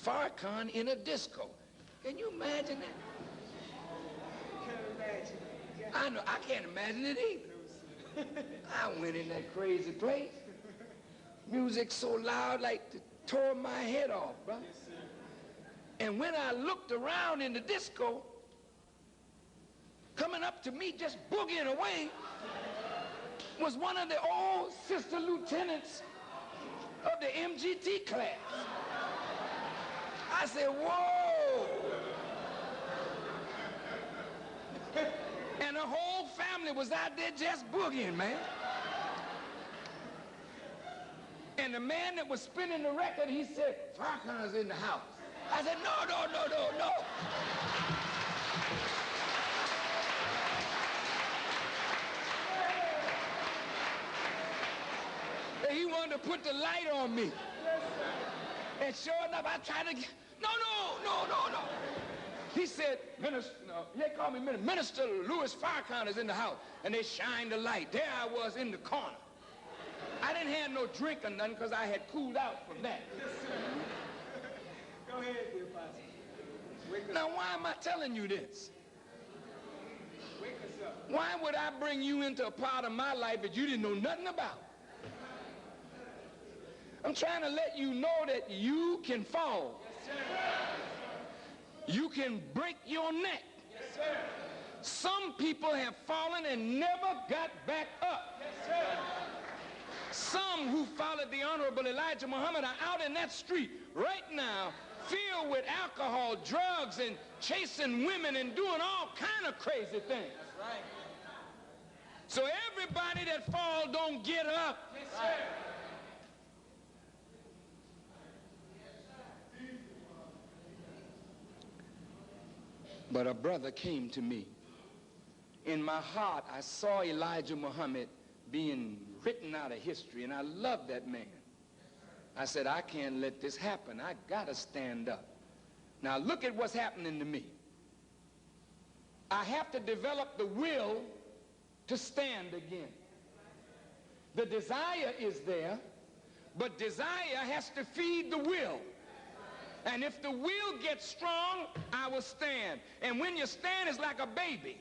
Farrakhan in a disco. Can you imagine that? I know, I can't imagine it either. I went in that crazy place. Music so loud like it tore my head off, bro. And when I looked around in the disco, coming up to me just boogieing away was one of the old sister lieutenants of the MGT class. I said, whoa. And the whole family was out there just boogieing, man. And the man that was spinning the record, he said, Farrakhan's in the house. I said, no, no, no, no, no. And he wanted to put the light on me. And sure enough, I tried to get, no, no, no, no, no. He said, Minister, no, they called me Minister Louis Farrakhan is in the house. And they shined the light. There I was in the corner. I didn't have no drink or nothing because I had cooled out from that. Go ahead, dear Pastor. Now, why am I telling you this? Wake us up. Why would I bring you into a part of my life that you didn't know nothing about? I'm trying to let you know that you can fall. Yes, sir. You can break your neck. Yes, sir. Some people have fallen and never got back up. Yes, sir. Some who followed the Honorable Elijah Muhammad are out in that street right now, filled with alcohol, drugs, and chasing women and doing all kind of crazy things. That's right. So everybody that falls don't get up. Yes, sir. But a brother came to me. In my heart, I saw Elijah Muhammad being written out of history, and I loved that man. I said, I can't let this happen. I got to stand up. Now look at what's happening to me. I have to develop the will to stand again. The desire is there, but desire has to feed the will. And if the will gets strong, I will stand. And when you stand, it's like a baby.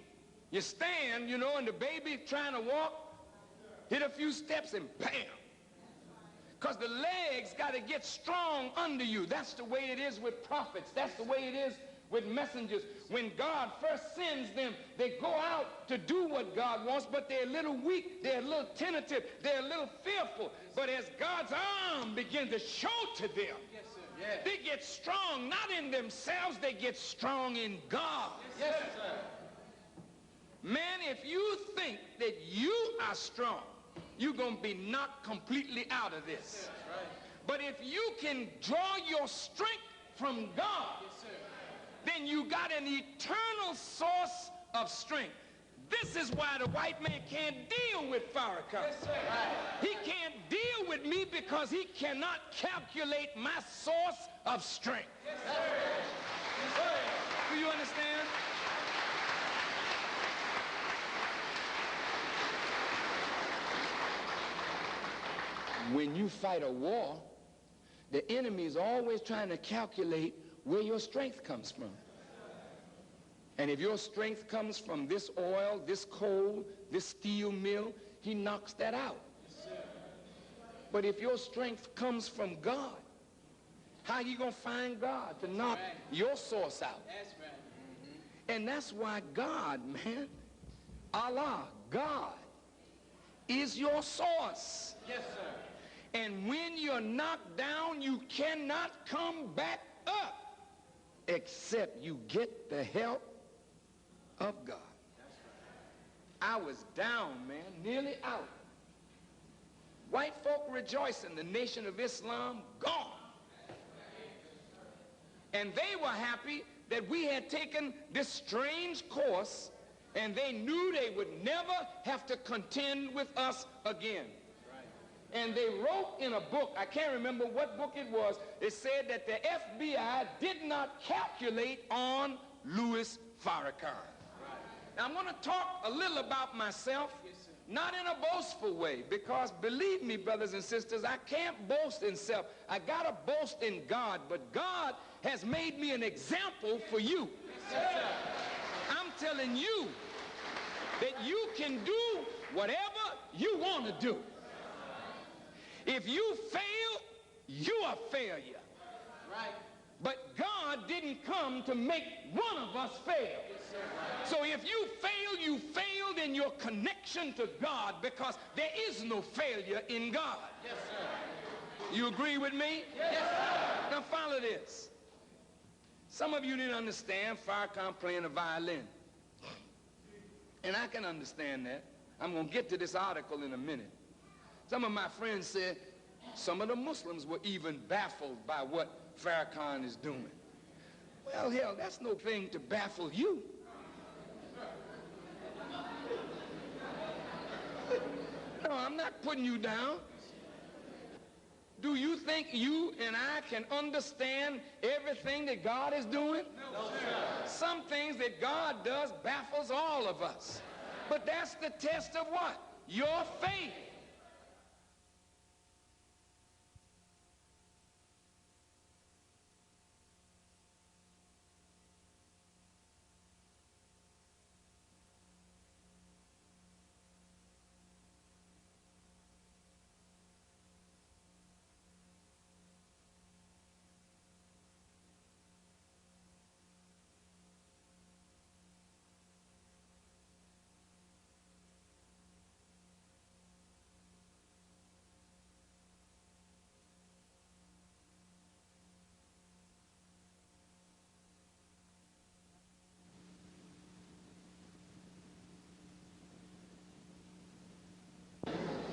You stand, you know, and the baby trying to walk, hit a few steps and bam. Because the legs got to get strong under you. That's the way it is with prophets. That's the way it is with messengers. When God first sends them, they go out to do what God wants, but they're a little weak, they're a little tentative, they're a little fearful. But as God's arm begins to show to them, Yes, sir. Yes. they get strong, not in themselves, they get strong in God. Yes, sir. Man, if you think that you are strong, you're going to be knocked completely out of this. That's right. But if you can draw your strength from God, Yes, sir. then you got an eternal source of strength. This is why the white man can't deal with Farrakhan. Yes, sir. Right. He can't deal with me because he cannot calculate my source of strength. Yes, sir. Yes, sir. Do you understand? When you fight a war, the enemy is always trying to calculate where your strength comes from. And if your strength comes from this oil, this coal, this steel mill, he knocks that out. But if your strength comes from God, how you going to find God to knock your source out? That's right. And that's why God, man, Allah, God, is your source. Yes, sir. And when you're knocked down, you cannot come back up except you get the help of God. I was down, man, nearly out. White folk rejoicing, the nation of Islam gone. And they were happy that we had taken this strange course, and they knew they would never have to contend with us again. And they wrote in a book, I can't remember what book it was, it said that the FBI did not calculate on Louis Farrakhan. Now I'm going to talk a little about myself, Yes, sir. not in a boastful way, because believe me, brothers and sisters, I can't boast in self. I got to boast in God, but God has made me an example for you. I'm telling you that you can do whatever you want to do. If you fail, you are failure. Right. But God didn't come to make one of us fail. So if you fail, you failed in your connection to God, because there is no failure in God. Yes, sir. You agree with me? Yes, sir. Now follow this. Some of you didn't understand Farrakhan playing the violin. And I can understand that. I'm going to get to this article in a minute. Some of my friends said some of the Muslims were even baffled by what Farrakhan is doing. Well, hell, that's no thing to baffle you. No, I'm not putting you down. Do you think you and I can understand everything that God is doing? No, sir. Some things that God does baffles all of us. But that's the test of what? Your faith.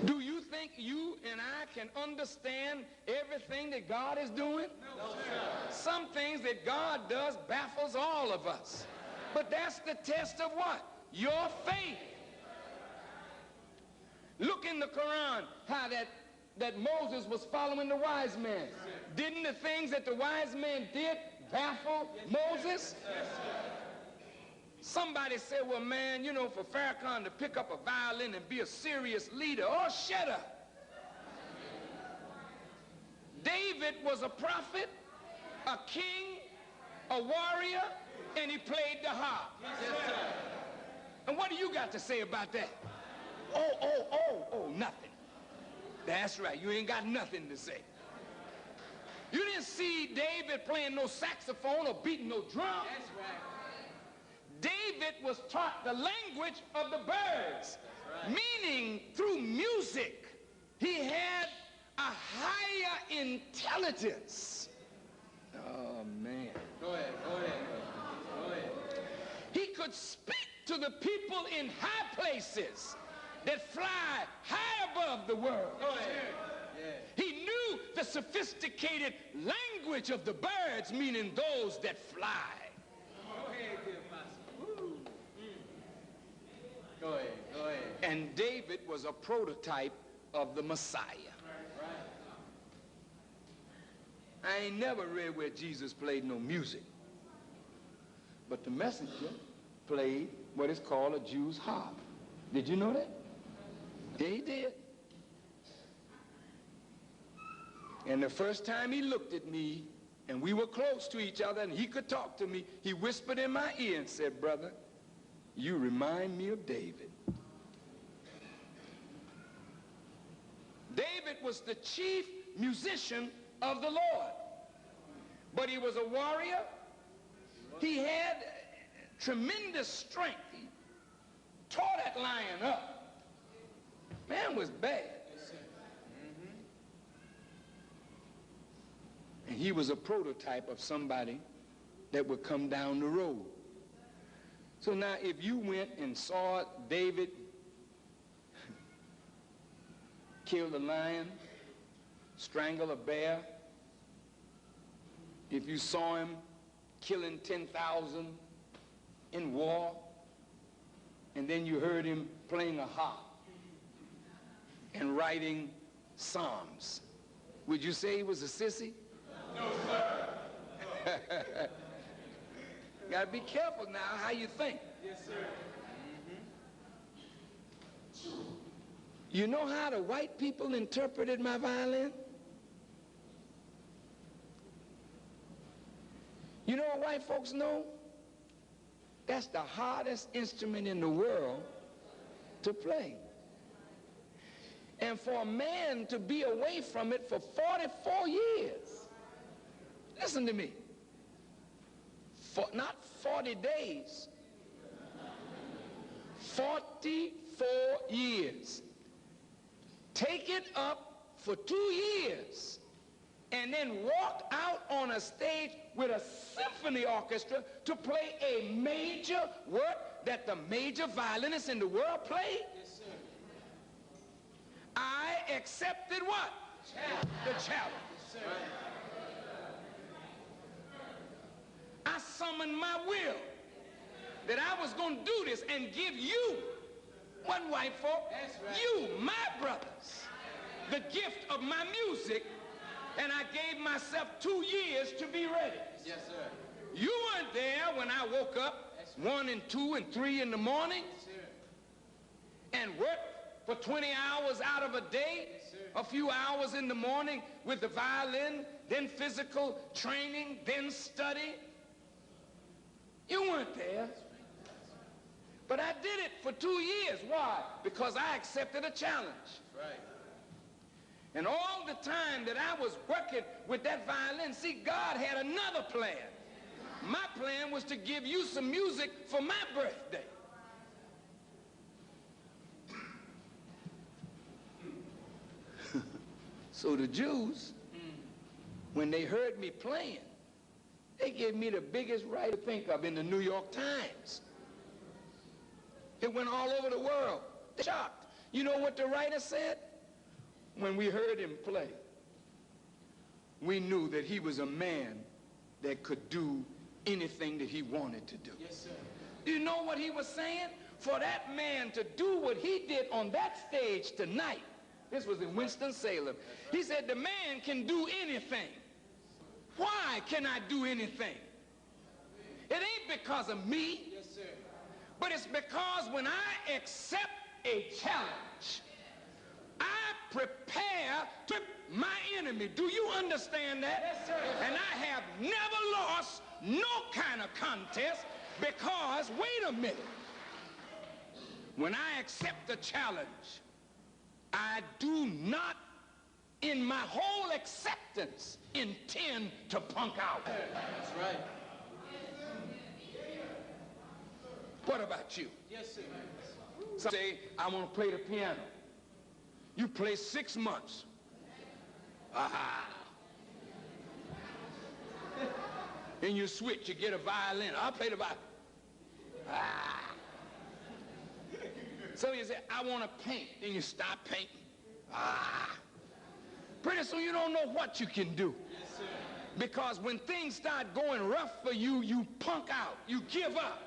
Do you think you and I can understand everything that God is doing? No, sir. Some things that God does baffles all of us. But that's the test of what? Your faith. Look in the Quran how that Moses was following the wise men. Didn't the things that the wise men did baffle Moses? Somebody said, well, man, you know, for Farrakhan to pick up a violin and be a serious leader, oh, shut up. David was a prophet, a king, a warrior, and he played the harp. Yes, sir. And what do you got to say about that? Oh, nothing. That's right, you ain't got nothing to say. You didn't see David playing no saxophone or beating no drum. That's right. David was taught the language of the birds, meaning through music he had a higher intelligence. Oh, man. Go ahead. He could speak to the people in high places that fly high above the world. Go ahead. Yeah. He knew the sophisticated language of the birds, meaning those that fly. Go ahead, dear Pastor. Woo. Go ahead. And David was a prototype of the Messiah. I ain't never read where Jesus played no music. But the messenger played what is called a Jew's harp. Did you know that? Yeah, he did. And the first time he looked at me, and we were close to each other, and he could talk to me, he whispered in my ear and said, brother, you remind me of David. David was the chief musician of the Lord. But he was a warrior. He had tremendous strength. He tore that lion up. Man was bad. And he was a prototype of somebody that would come down the road. So now if you went and saw David kill a lion, strangle a bear, if you saw him killing 10,000 in war, and then you heard him playing a harp and writing psalms, would you say he was a sissy? No, sir. You gotta be careful now how you think. Yes, sir. You know how the white people interpreted my violin? You know what white folks know? That's the hardest instrument in the world to play. And for a man to be away from it for 44 years, listen to me, not 40 days, 44 years. Take it up for 2 years and then walk out on a stage with a symphony orchestra to play a major work that the major violinists in the world play? Yes, sir. I accepted what? The challenge. Yes, sir. I summoned my will that I was going to do this and give you, one white folk, right, you, my brothers, the gift of my music, and I gave myself 2 years to be ready. Yes, sir. You weren't there when I woke up 1 and 2 and 3 in the morning, yes, sir, and worked for 20 hours out of a day, yes, a few hours in the morning with the violin, then physical training, then study. You weren't there. But I did it for 2 years. Why? Because I accepted a challenge. Right. And all the time that I was working with that violin, see, God had another plan. My plan was to give you some music for my birthday. So the Jews, when they heard me playing, they gave me the biggest right to think of in the New York Times. It went all over the world. They're shocked. You know what the writer said? When we heard him play, we knew that he was a man that could do anything that he wanted to do. Yes, sir. Do you know what he was saying? For that man to do what he did on that stage tonight, this was in Winston-Salem, he said the man can do anything. Why can I do anything? It ain't because of me. Yes, sir. But it's because when I accept a challenge, I prepare to my enemy. Do you understand that? Yes, sir. And I have never lost no kind of contest because, wait a minute, when I accept the challenge, I do not, in my whole acceptance, intend to punk out. That's right. What about you? Yes, sir. Some say, I want to play the piano. You play 6 months. Aha. And you switch, you get a violin. I'll play the violin. Ah. So you say, I want to paint. Then you stop painting. Ah. Pretty soon you don't know what you can do. Yes, sir. Because when things start going rough for you, you punk out. You give up.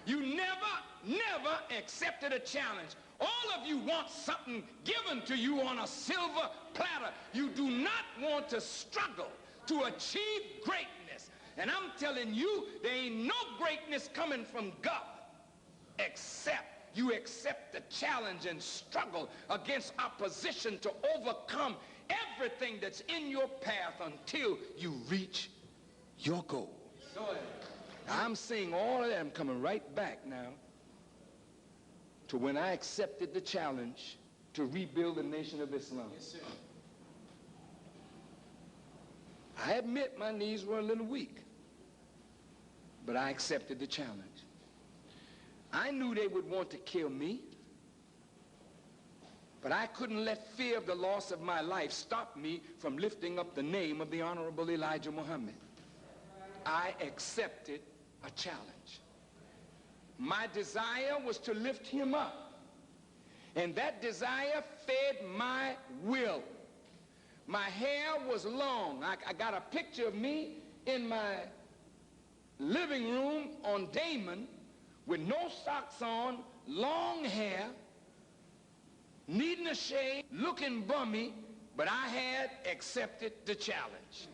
You never accepted a challenge. All of you want something given to you on a silver platter. You do not want to struggle to achieve greatness. And I'm telling you, there ain't no greatness coming from God except you accept the challenge and struggle against opposition to overcome everything that's in your path until you reach your goal. I'm seeing all of that. I'm coming right back now to when I accepted the challenge to rebuild the nation of Islam. Yes, sir. I admit my knees were a little weak, but I accepted the challenge. I knew they would want to kill me, but I couldn't let fear of the loss of my life stop me from lifting up the name of the Honorable Elijah Muhammad. I accepted a challenge. My desire was to lift him up, and that desire fed my will. My hair was long. I got a picture of me in my living room on Damon with no socks on, long hair, needing a shave, looking bummy, but I had accepted the challenge.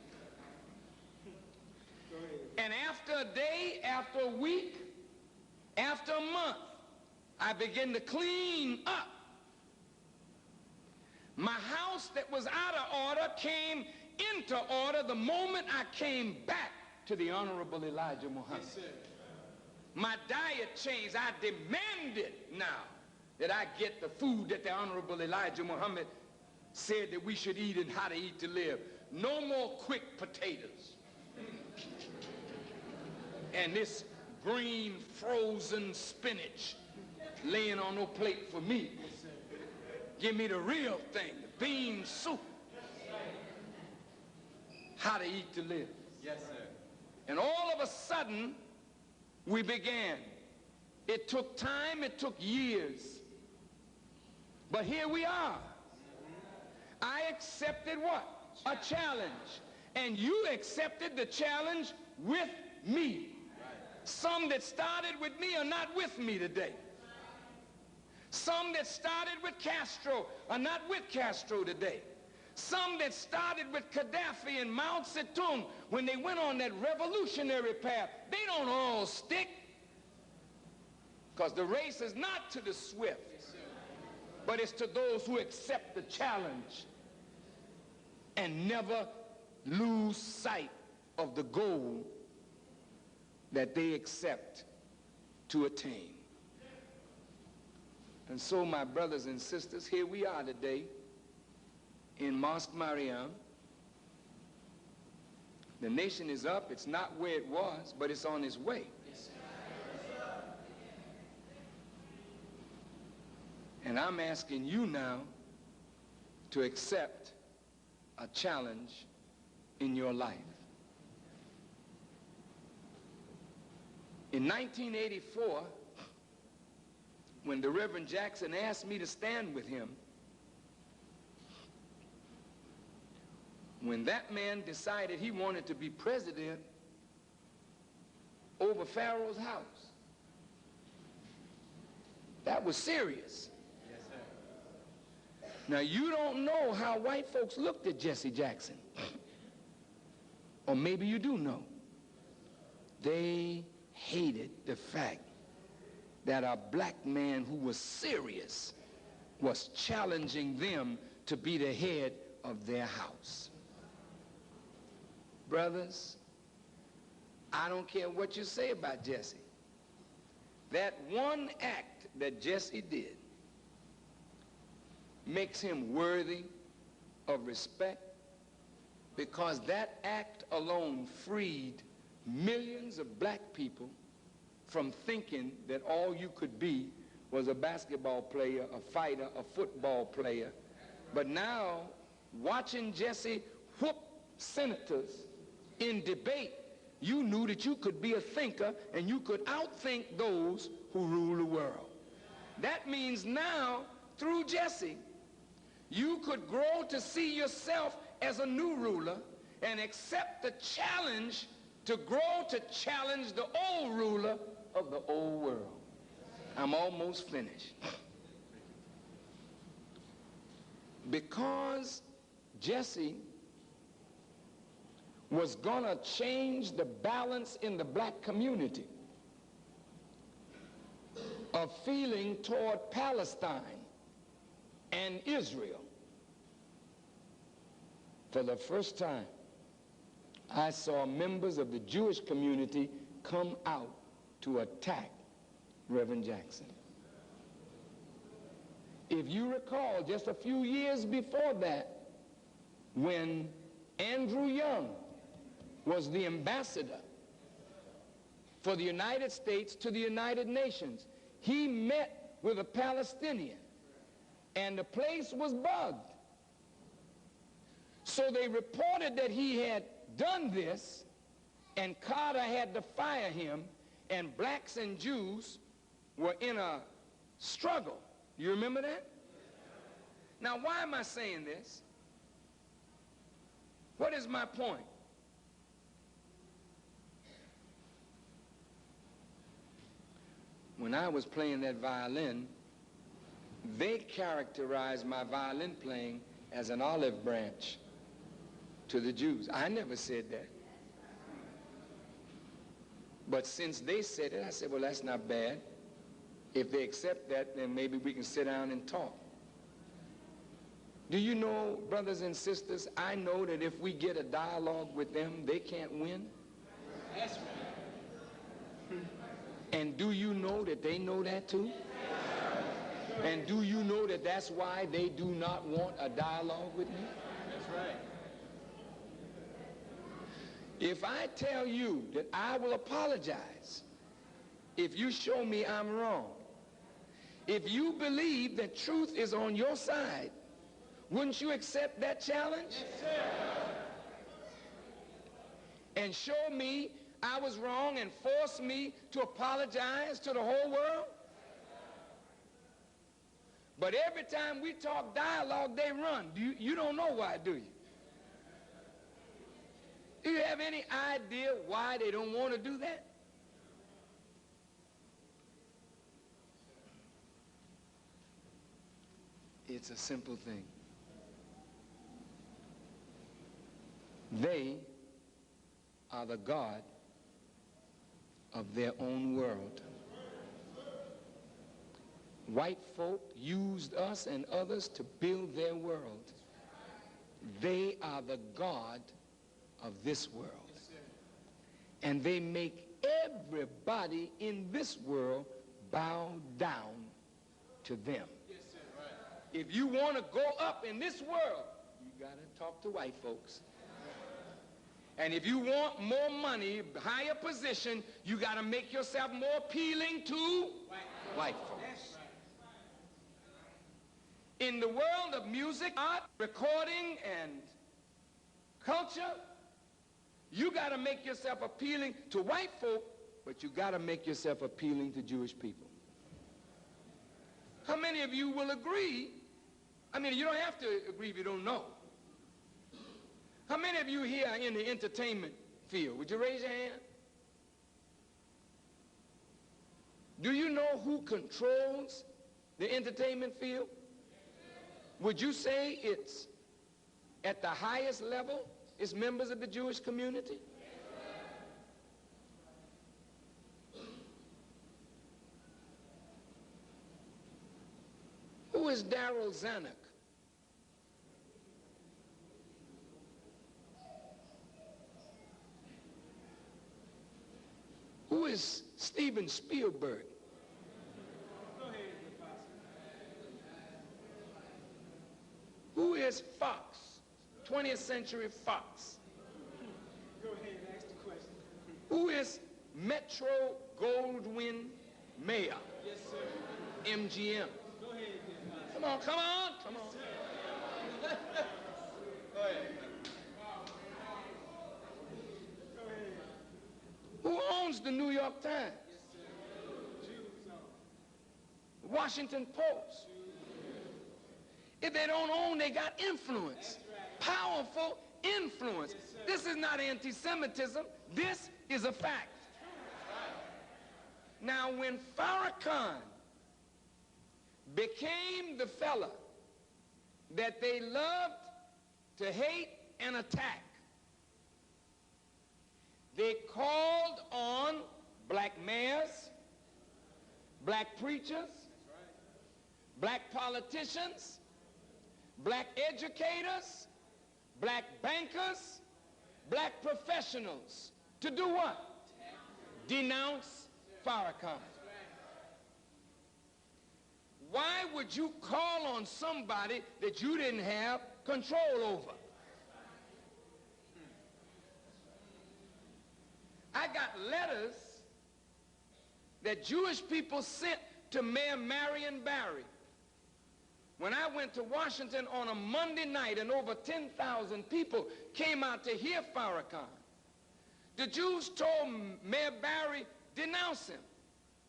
And after a day, after a week, after a month, I began to clean up My house that was out of order came into order the moment I came back to the Honorable Elijah Muhammad. Yes, my diet changed. I demanded now that I get the food that the Honorable Elijah Muhammad said that we should eat and how to eat to live. No more quick potatoes. And this green frozen spinach laying on no plate for me. Give me the real thing, the bean soup. How to eat to live. Yes, sir. And all of a sudden, we began. It took time, it took years. But here we are. I accepted what? A challenge. And you accepted the challenge with me. Some that started with me are not with me today. Some that started with Castro are not with Castro today. Some that started with Gaddafi and Mao Zedong, when they went on that revolutionary path, they don't all stick. Because the race is not to the swift, but it's to those who accept the challenge and never lose sight of the goal that they accept to attain. And so, my brothers and sisters, here we are today in Mosque Mariam. The nation is up. It's not where it was, but it's on its way. And I'm asking you now to accept a challenge in your life. In 1984, when the Reverend Jackson asked me to stand with him, when that man decided he wanted to be president over Pharaoh's house, that was serious. Yes, sir. Now, you don't know how white folks looked at Jesse Jackson. Or maybe you do know. They hated the fact that a black man who was serious was challenging them to be the head of their house. Brothers, I don't care what you say about Jesse. That one act that Jesse did makes him worthy of respect, because that act alone freed millions of black people from thinking that all you could be was a basketball player, a fighter, a football player. But now, watching Jesse whoop senators in debate, you knew that you could be a thinker and you could outthink those who rule the world. That means now, through Jesse, you could grow to see yourself as a new ruler and accept the challenge to grow to challenge the old ruler of the old world. I'm almost finished. Because Jesse was gonna change the balance in the black community of feeling toward Palestine and Israel. For the first time, I saw members of the Jewish community come out to attack Reverend Jackson. If you recall, just a few years before that, when Andrew Young was the ambassador for the United States to the United Nations, he met with a Palestinian, and the place was bugged. So they reported that he had done this, and Carter had to fire him, and blacks and Jews were in a struggle. You remember that? Now, why am I saying this? What is my point? When I was playing that violin, they characterized my violin playing as an olive branch to the Jews. I never said that. But since they said it, I said, well, that's not bad. If they accept that, then maybe we can sit down and talk. Do you know, brothers and sisters, I know that if we get a dialogue with them, they can't win. That's right. And do you know that they know that too? And do you know that that's why they do not want a dialogue with me? That's right. If I tell you that I will apologize if you show me I'm wrong, if you believe that truth is on your side, wouldn't you accept that challenge? Yes, sir. And show me I was wrong and force me to apologize to the whole world? But every time we talk dialogue, they run. You don't know why, do you? Do you have any idea why they don't want to do that? It's a simple thing. They are the God of their own world. White folk used us and others to build their world. They are the God of this world. And they make everybody in this world bow down to them. If you want to go up in this world, you got to talk to white folks. And if you want more money, higher position, you got to make yourself more appealing to white folks. In the world of music, art, recording, and culture, you got to make yourself appealing to white folk, but you got to make yourself appealing to Jewish people. How many of you will agree? I mean, you don't have to agree if you don't know. How many of you here are in the entertainment field? Would you raise your hand? Do you know who controls the entertainment field? Would you say it's at the highest level? It's members of the Jewish community? Who is Daryl Zanuck? Who is Steven Spielberg? Go ahead, Apostle. Who is Fox? 20th Century Fox. Go ahead and ask the question. Who is Metro Goldwyn Mayer? Yes, sir. MGM. Go ahead, Apostle. Come on, come on, come on. Go ahead. Go ahead. Who owns the New York Times? Yes, sir. Jews on. Washington Post. If they don't own, they got influence. Powerful influence. This is not anti-Semitism. This is a fact. Now, when Farrakhan became the fella that they loved to hate and attack, they called on black mayors, black preachers, black politicians, black educators, black bankers, black professionals to do what? Denounce Farrakhan. Why would you call on somebody that you didn't have control over? I got letters that Jewish people sent to Mayor Marion Barry when I went to Washington on a Monday night and over 10,000 people came out to hear Farrakhan. The Jews told Mayor Barry, denounce him.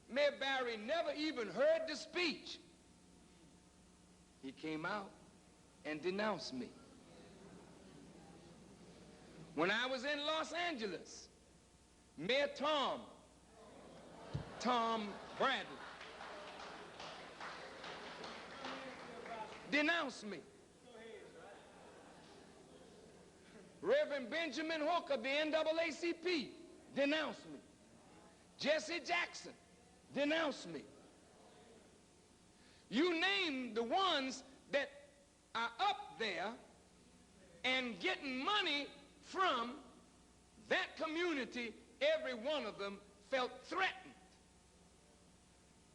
Mayor Barry never even heard the speech. He came out and denounced me. When I was in Los Angeles, Mayor Tom Bradley denounced me. Reverend Benjamin Hooker of the NAACP denounced me. Jesse Jackson denounced me. You name the ones that are up there and getting money from that community, every one of them felt threatened.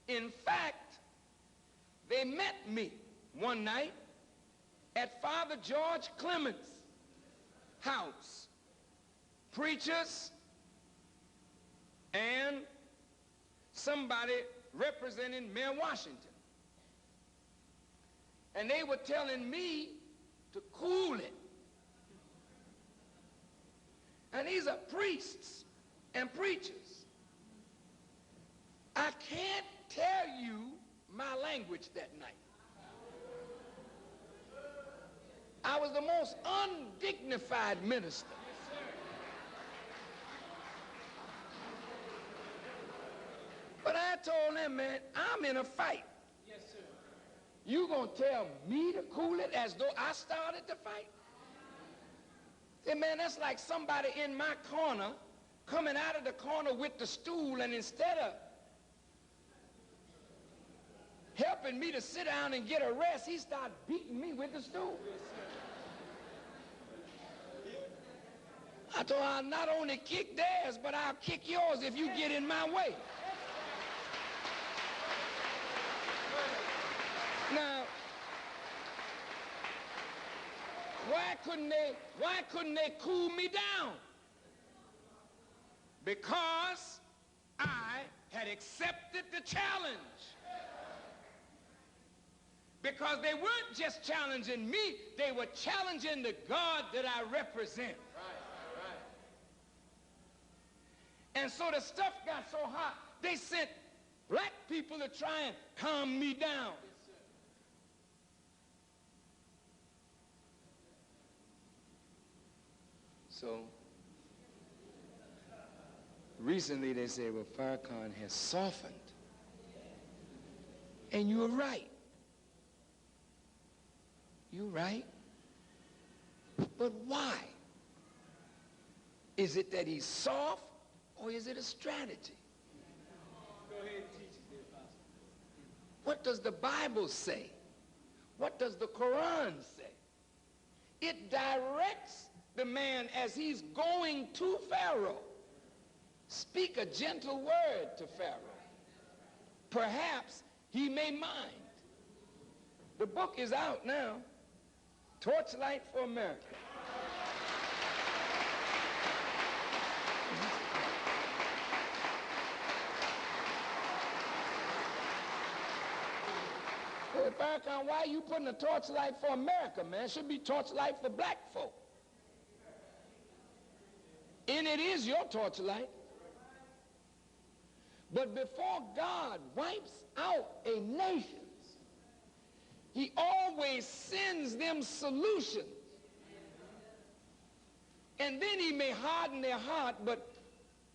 In fact, they met me one night at Father George Clement's house. Preachers and somebody representing Mayor Washington. And they were telling me to cool it. And these are priests and preachers. I can't tell you my language that night. I was the most undignified minister. But I told them, man, I'm in a fight. Yes, sir. You gonna tell me to cool it as though I started the fight? Say, man, that's like somebody in my corner coming out of the corner with the stool, and instead of helping me to sit down and get a rest, he started beating me with the stool. I told him, I'll not only kick theirs, but I'll kick yours if you get in my way. Now, why couldn't they cool me down? Because I had accepted the challenge. Because they weren't just challenging me, they were challenging the God that I represent. And so the stuff got so hot, they sent black people to try and calm me down. So recently they said, well, Farrakhan has softened. And you're right. You're right. But why? Is it that he's soft, or is it a strategy? Go ahead and teach it, dear Pastor. What does the Bible say? What does the Quran say? It directs the man as he's going to Pharaoh. Speak a gentle word to Pharaoh. Perhaps he may mind. The book is out now. Torchlight for America. Hey, Farrakhan, why are you putting a torchlight for America, man? It should be torchlight for black folk. And it is your torchlight. But before God wipes out a nation, he always sends them solutions. And then he may harden their heart, but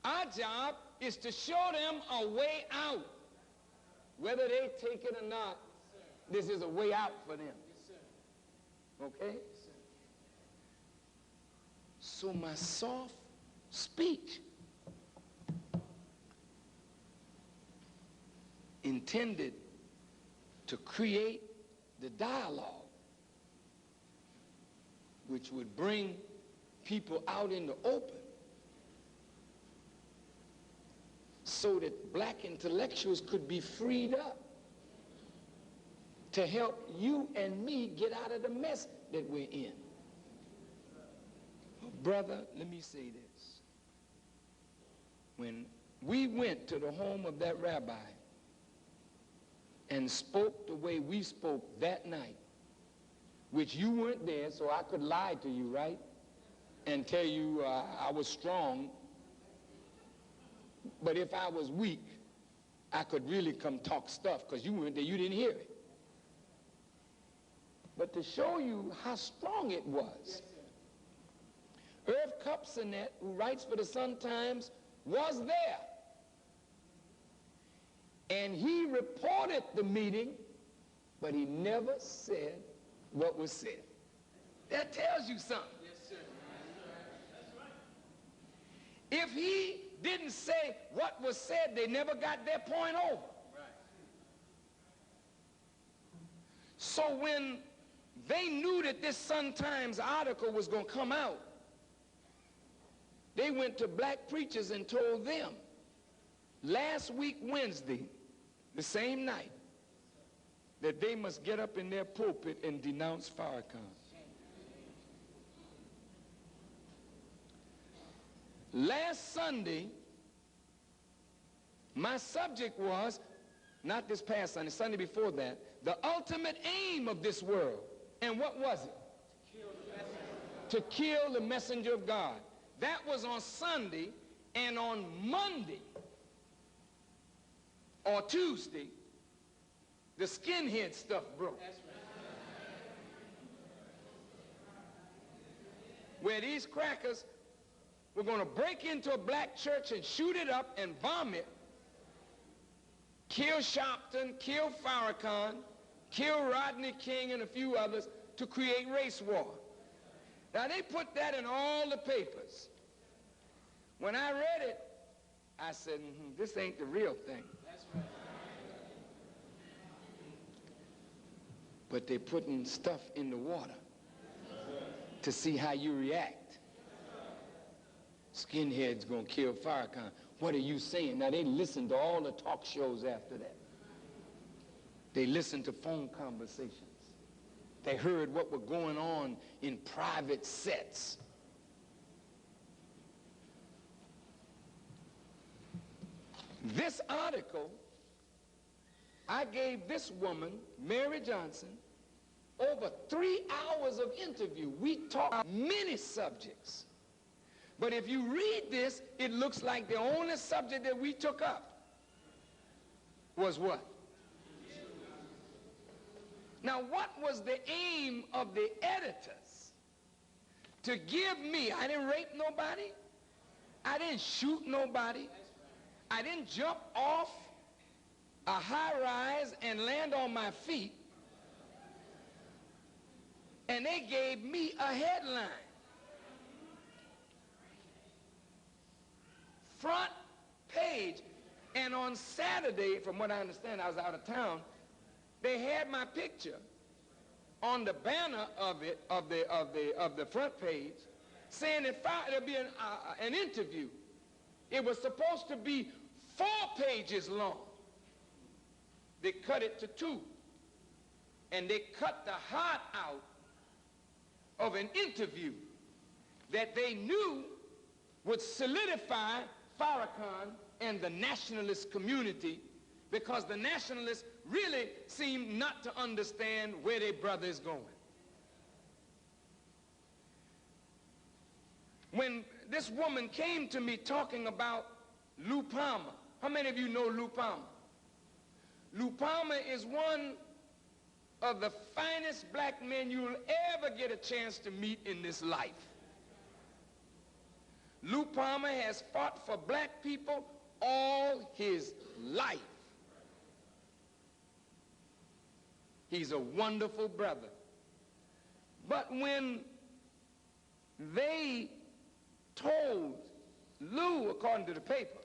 our job is to show them a way out. Whether they take it or not, this is a way out for them. Okay? So my soft speech intended to create the dialogue which would bring people out in the open so that black intellectuals could be freed up to help you and me get out of the mess that we're in. Brother, let me say this. When we went to the home of that rabbi and spoke the way we spoke that night, which you weren't there, so I could lie to you, right? And tell you I was strong. But if I was weak, I could really come talk stuff because you weren't there, you didn't hear it. But to show you how strong it was, Irv Kupcinet, who writes for the Sun-Times, was there. And he reported the meeting, but he never said what was said. That tells you something. Yes, sir. That's right. If he didn't say what was said, they never got their point over. Right. So when they knew that this Sun-Times article was going to come out. They went to black preachers and told them last week Wednesday, the same night, that they must get up in their pulpit and denounce Farrakhan. Last Sunday, my subject was, not this past Sunday, Sunday before that, the ultimate aim of this world. And what was it? To kill the messenger of God. That was on Sunday, and on Monday or Tuesday, the skinhead stuff broke. Where these crackers were going to break into a black church and shoot it up and bomb it, kill Sharpton, kill Farrakhan, kill Rodney King and a few others to create race war. Now they put that in all the papers. When I read it, I said, this ain't the real thing. That's right. But they're putting stuff in the water to see how you react. Skinhead's gonna kill Farrakhan. What are you saying? Now they listened to all the talk shows after that. They listened to phone conversations. They heard what was going on in private sets. This article, I gave this woman, Mary Johnson, over 3 hours of interview. We talked about many subjects. But if you read this, it looks like the only subject that we took up was what? Now, what was the aim of the editors? To give me, I didn't rape nobody. I didn't shoot nobody. I didn't jump off a high rise and land on my feet. And they gave me a headline. Front page. And on Saturday, from what I understand, I was out of town, they had my picture on the banner of it, of the front page, saying that there'll be an interview. It was supposed to be 4 pages long. They cut it to 2. And they cut the heart out of an interview that they knew would solidify Farrakhan and the nationalist community, because the nationalists really seem not to understand where their brother is going. When this woman came to me talking about Lou Palmer, how many of you know Lou Palmer? Lou Palmer is one of the finest black men you'll ever get a chance to meet in this life. Lou Palmer has fought for black people all his life. He's a wonderful brother. But when they told Lou, according to the paper,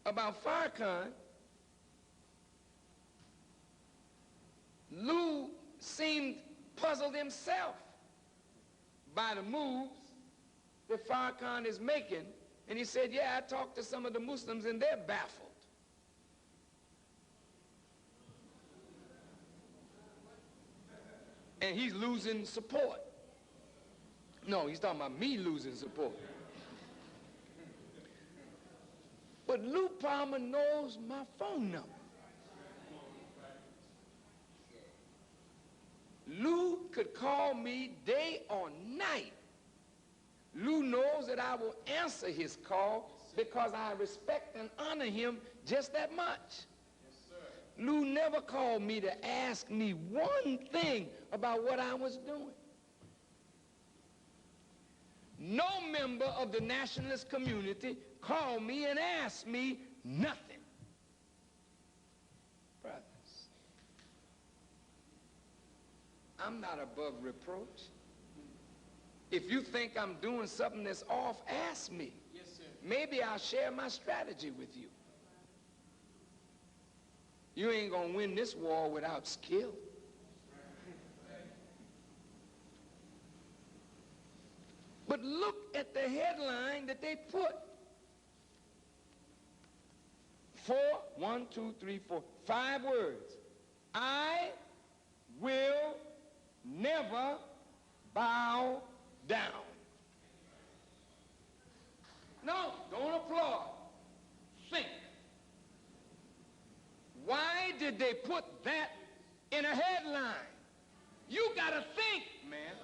about Farrakhan, Lou seemed puzzled himself by the moves that Farrakhan is making. And he said, yeah, I talked to some of the Muslims and they're baffled. And he's losing support. No, he's talking about me losing support. But Lou Palmer knows my phone number. Lou could call me day or night. Lou knows that I will answer his call because I respect and honor him just that much. Lou never called me to ask me one thing about what I was doing. No member of the nationalist community called me and asked me nothing. Brothers, I'm not above reproach. If you think I'm doing something that's off, ask me. Yes, sir. Maybe I'll share my strategy with you. You ain't gonna win this war without skill. But look at the headline that they put. 5 words. I will never bow down. No, don't applaud. Think. Why did they put that in a headline? You gotta think, man,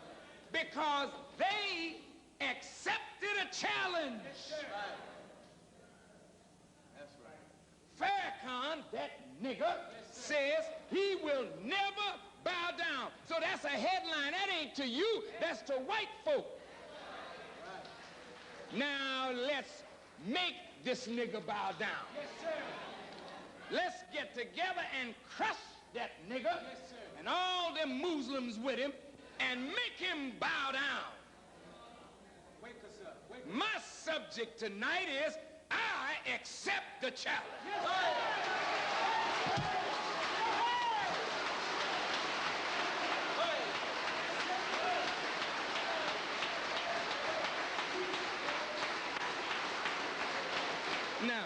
because they accepted a challenge. That's right. Farrakhan, that nigger, says he will never bow down. So that's a headline. That ain't to you, that's to white folk. Now let's make this nigger bow down. Yes, sir. Let's get together and crush that nigger, Yes, sir. and all them Muslims with him and make him bow down. Wake us up. Wake us up. My subject tonight is I accept the challenge. Now,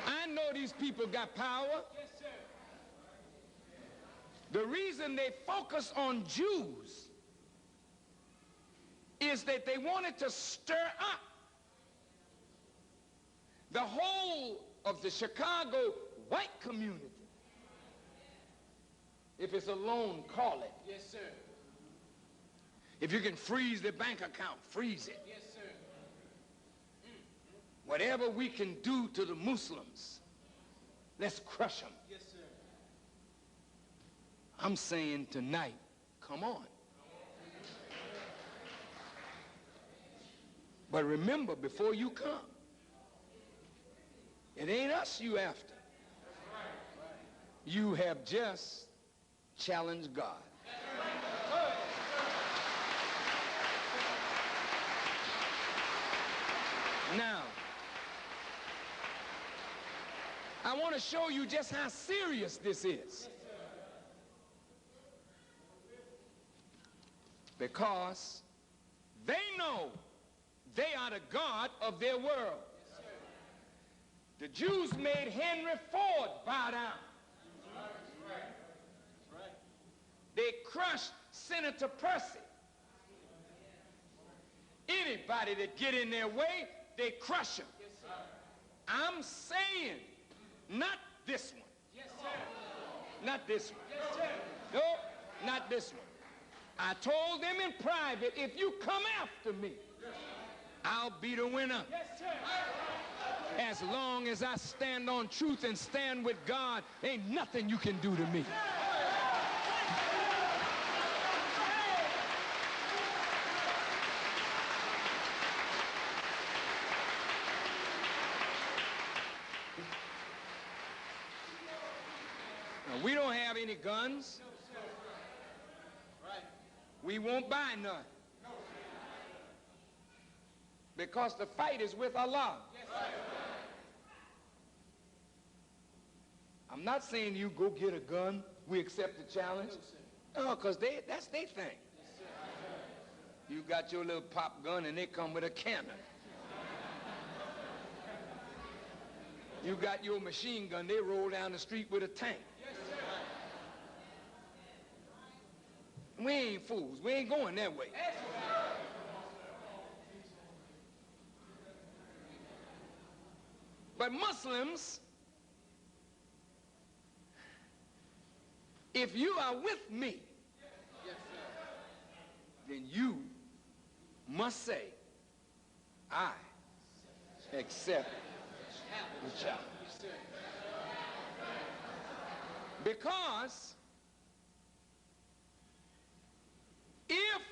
I know these people got power. Yes, sir. The reason they focus on Jews is that they wanted to stir up the whole of the Chicago white community. If it's a loan, call it. Yes, sir. If you can freeze the bank account, freeze it. Yes, sir. Whatever we can do to the Muslims, let's crush them. Yes, sir. I'm saying tonight, come on. But remember, before you come, it ain't us you after. You have just challenged God. Now, I want to show you just how serious this is. Because they know they are the God of their world. The Jews made Henry Ford bow down. They crushed Senator Percy. Anybody that get in their way, they crush them. I'm saying, not this one. Yes, sir. Not this one. Yes, sir. No, not this one. I told them in private, if you come after me, I'll be the winner. Yes, sir. As long as I stand on truth and stand with God, ain't nothing you can do to me. Now, we don't have any guns. Right. We won't buy none. Because the fight is with Allah. Yes, sir. I'm not saying you go get a gun, we accept the challenge. No, because that's their thing. You got your little pop gun and they come with a cannon. You got your machine gun, they roll down the street with a tank. Yes, sir. We ain't fools, we ain't going that way. Yes, sir. But Muslims, if you are with me, Yes, sir. then you must say, I accept the challenge. Yes, sir. Because if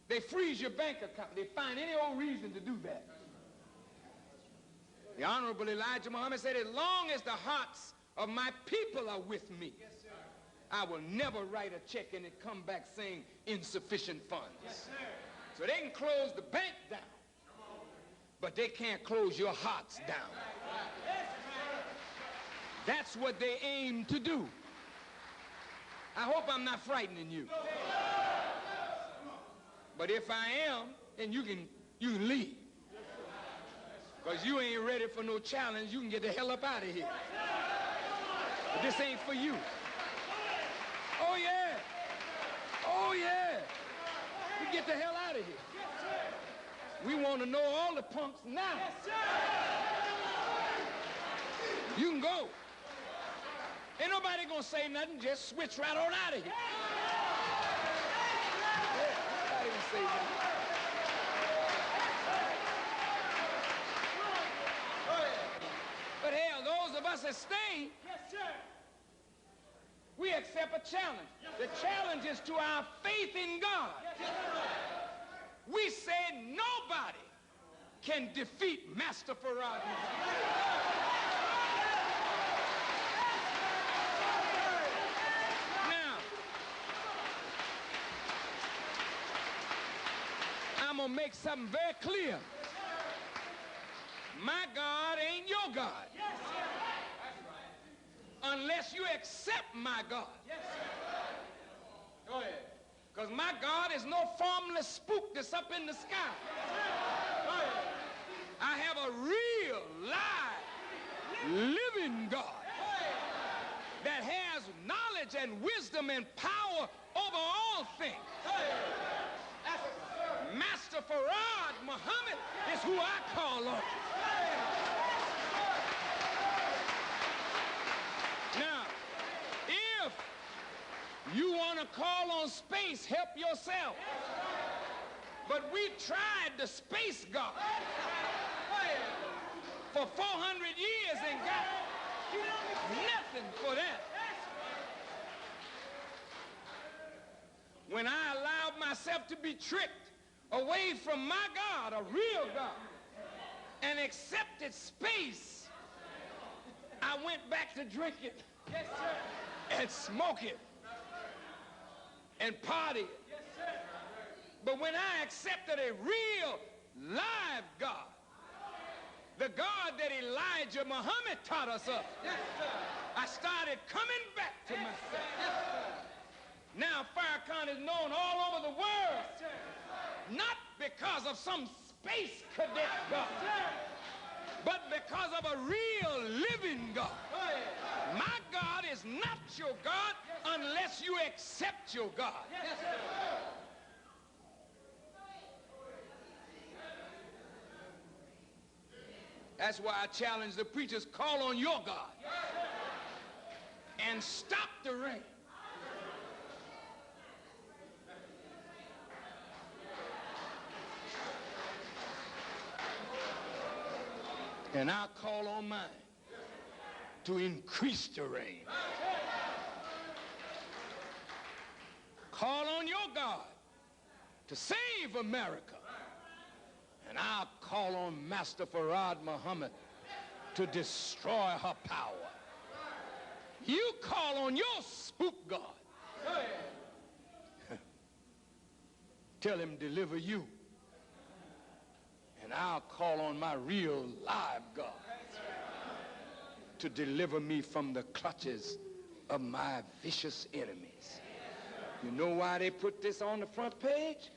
they freeze your bank account, they find any old reason to do that. The Honorable Elijah Muhammad said, as long as the hearts of my people are with me, Yes, sir. I will never write a check and it come back saying insufficient funds. Yes, sir. So they can close the bank down, but they can't close your hearts down. That's what they aim to do. I hope I'm not frightening you. But if I am, then you can leave. Because you ain't ready for no challenge. You can get the hell up out of here. But this ain't for you. Oh, yeah. Oh, yeah. You get the hell out of here. We want to know all the punks now. You can go. Ain't nobody going to say nothing. Just switch right on out of here. Yeah, nobody going to say nothing. But hell, those of us that stay, we accept a challenge. The challenge is to our faith in God. We say nobody can defeat Master Farrakhan. Now, I'm going to make something very clear. My God ain't your God. Unless you accept my God. Go ahead. Because my God is no formless spook that's up in the sky. I have a real, live, living God that has knowledge and wisdom and power over all things. Master Farad Muhammad is who I call on. Now, if you want to call on space, help yourself. But we tried the space God for 400 years and got nothing for that. When I allowed myself to be tricked away from my God, a real God, and accepted space, I went back to drink it and smoke it and party. But when I accepted a real, live God, the God that Elijah Muhammad taught us of, I started coming back to myself. Now Farrakhan is known all over the world, not because of some space cadet God, but because of a real living God. My God is not your God unless you accept your God. That's why I challenge the preachers, call on your God and stop the rain. And I'll call on mine to increase the rain. Call on your God to save America. And I'll call on Master Farad Muhammad to destroy her power. You call on your spook God. Tell him deliver you. And I'll call on my real live God to deliver me from the clutches of my vicious enemies. You know why they put this on the front page?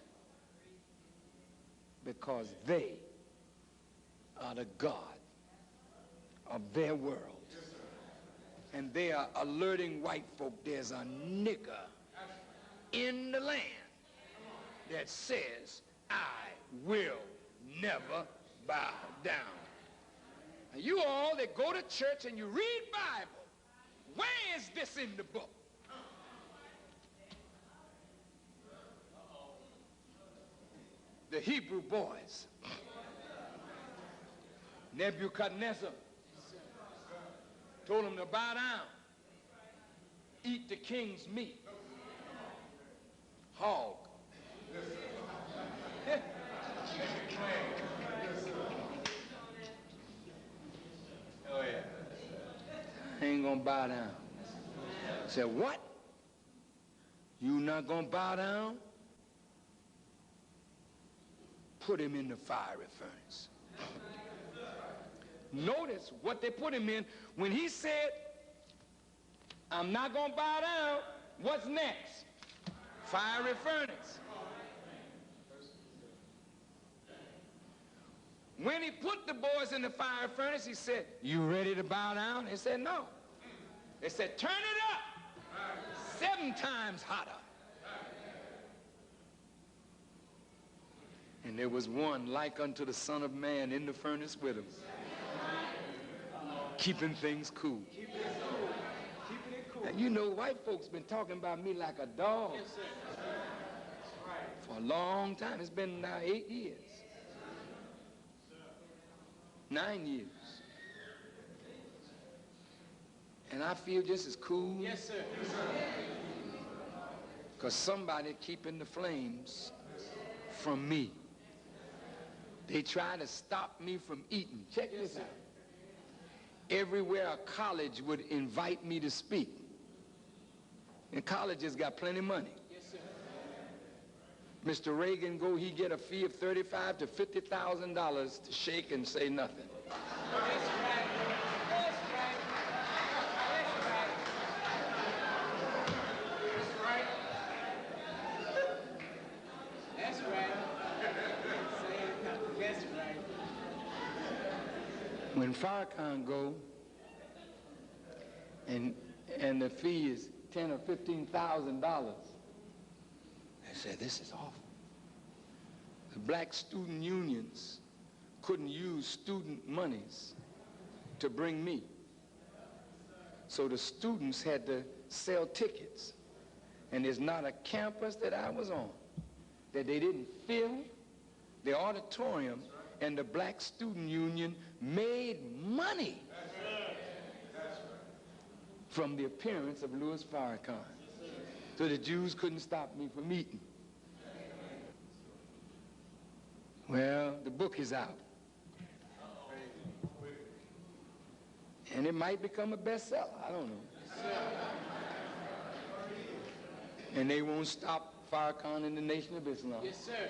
Because they are the God of their world. And they are alerting white folk there's a nigger in the land that says, I will never bow down. Now, you all that go to church and you read Bible, where is this in the book? The Hebrew boys, Nebuchadnezzar told them to bow down, eat the king's meat, hog. Oh, yeah. I ain't gonna bow down. I said, what? You not gonna bow down? Put him in the fiery furnace. Notice what they put him in. When he said, I'm not gonna bow down, What's next? Fiery furnace. When he put the boys in the fiery furnace, he said, "You ready to bow down?" They said, "No." They said, "Turn it up 7 times hotter." And there was one like unto the Son of Man in the furnace with him, keeping things cool. Now, you know, white folks been talking about me like a dog for a long time. It's been now 8 years. 9 years. And I feel just as cool. Yes, sir. Because somebody keeping the flames from me. They try to stop me from eating. Check this out. Everywhere a college would invite me to speak. And colleges got plenty of money. Yes, sir. Mr. Reagan go, he get a fee of $35,000 to $50,000 to shake and say nothing. That's right. That's right. That's right. That's right. That's right. That's right. When Farrakhan go, and the fee is $10,000 or $15,000, they said, "This is awful." The black student unions couldn't use student monies to bring me. So the students had to sell tickets. And there's not a campus that I was on that they didn't fill the auditorium, and the black student union made money from the appearance of Louis Farrakhan. So the Jews couldn't stop me from eating. Well, the book is out. And it might become a bestseller. I don't know. And they won't stop Farrakhan and the Nation of Islam Yes, sir.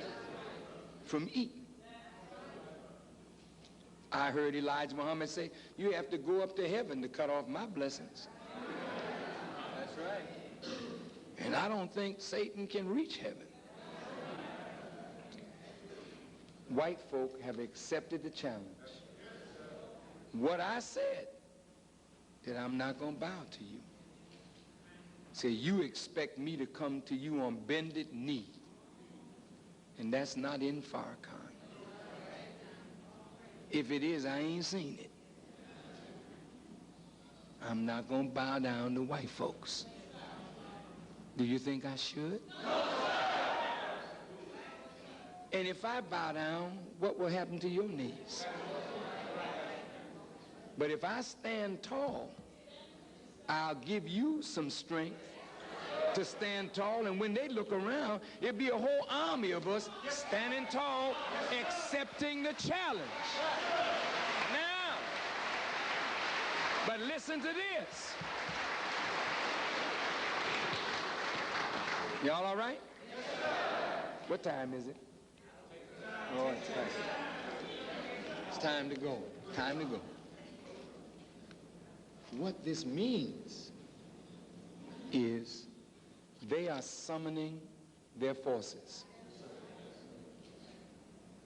from eating. I heard Elijah Muhammad say, "You have to go up to heaven to cut off my blessings." That's right. And I don't think Satan can reach heaven. White folk have accepted the challenge. What I said, that I'm not going to bow to you. Say, you expect me to come to you on bended knee. And that's not in Farrakhan. If it is, I ain't seen it. I'm not going to bow down to white folks. Do you think I should? And if I bow down, what will happen to your knees? But if I stand tall, I'll give you some strength to stand tall, and when they look around, it'll be a whole army of us standing tall, accepting the challenge. Now, but listen to this. Y'all all right? What time is it? Oh, it's time. It's time to go. Time to go. What this means is they are summoning their forces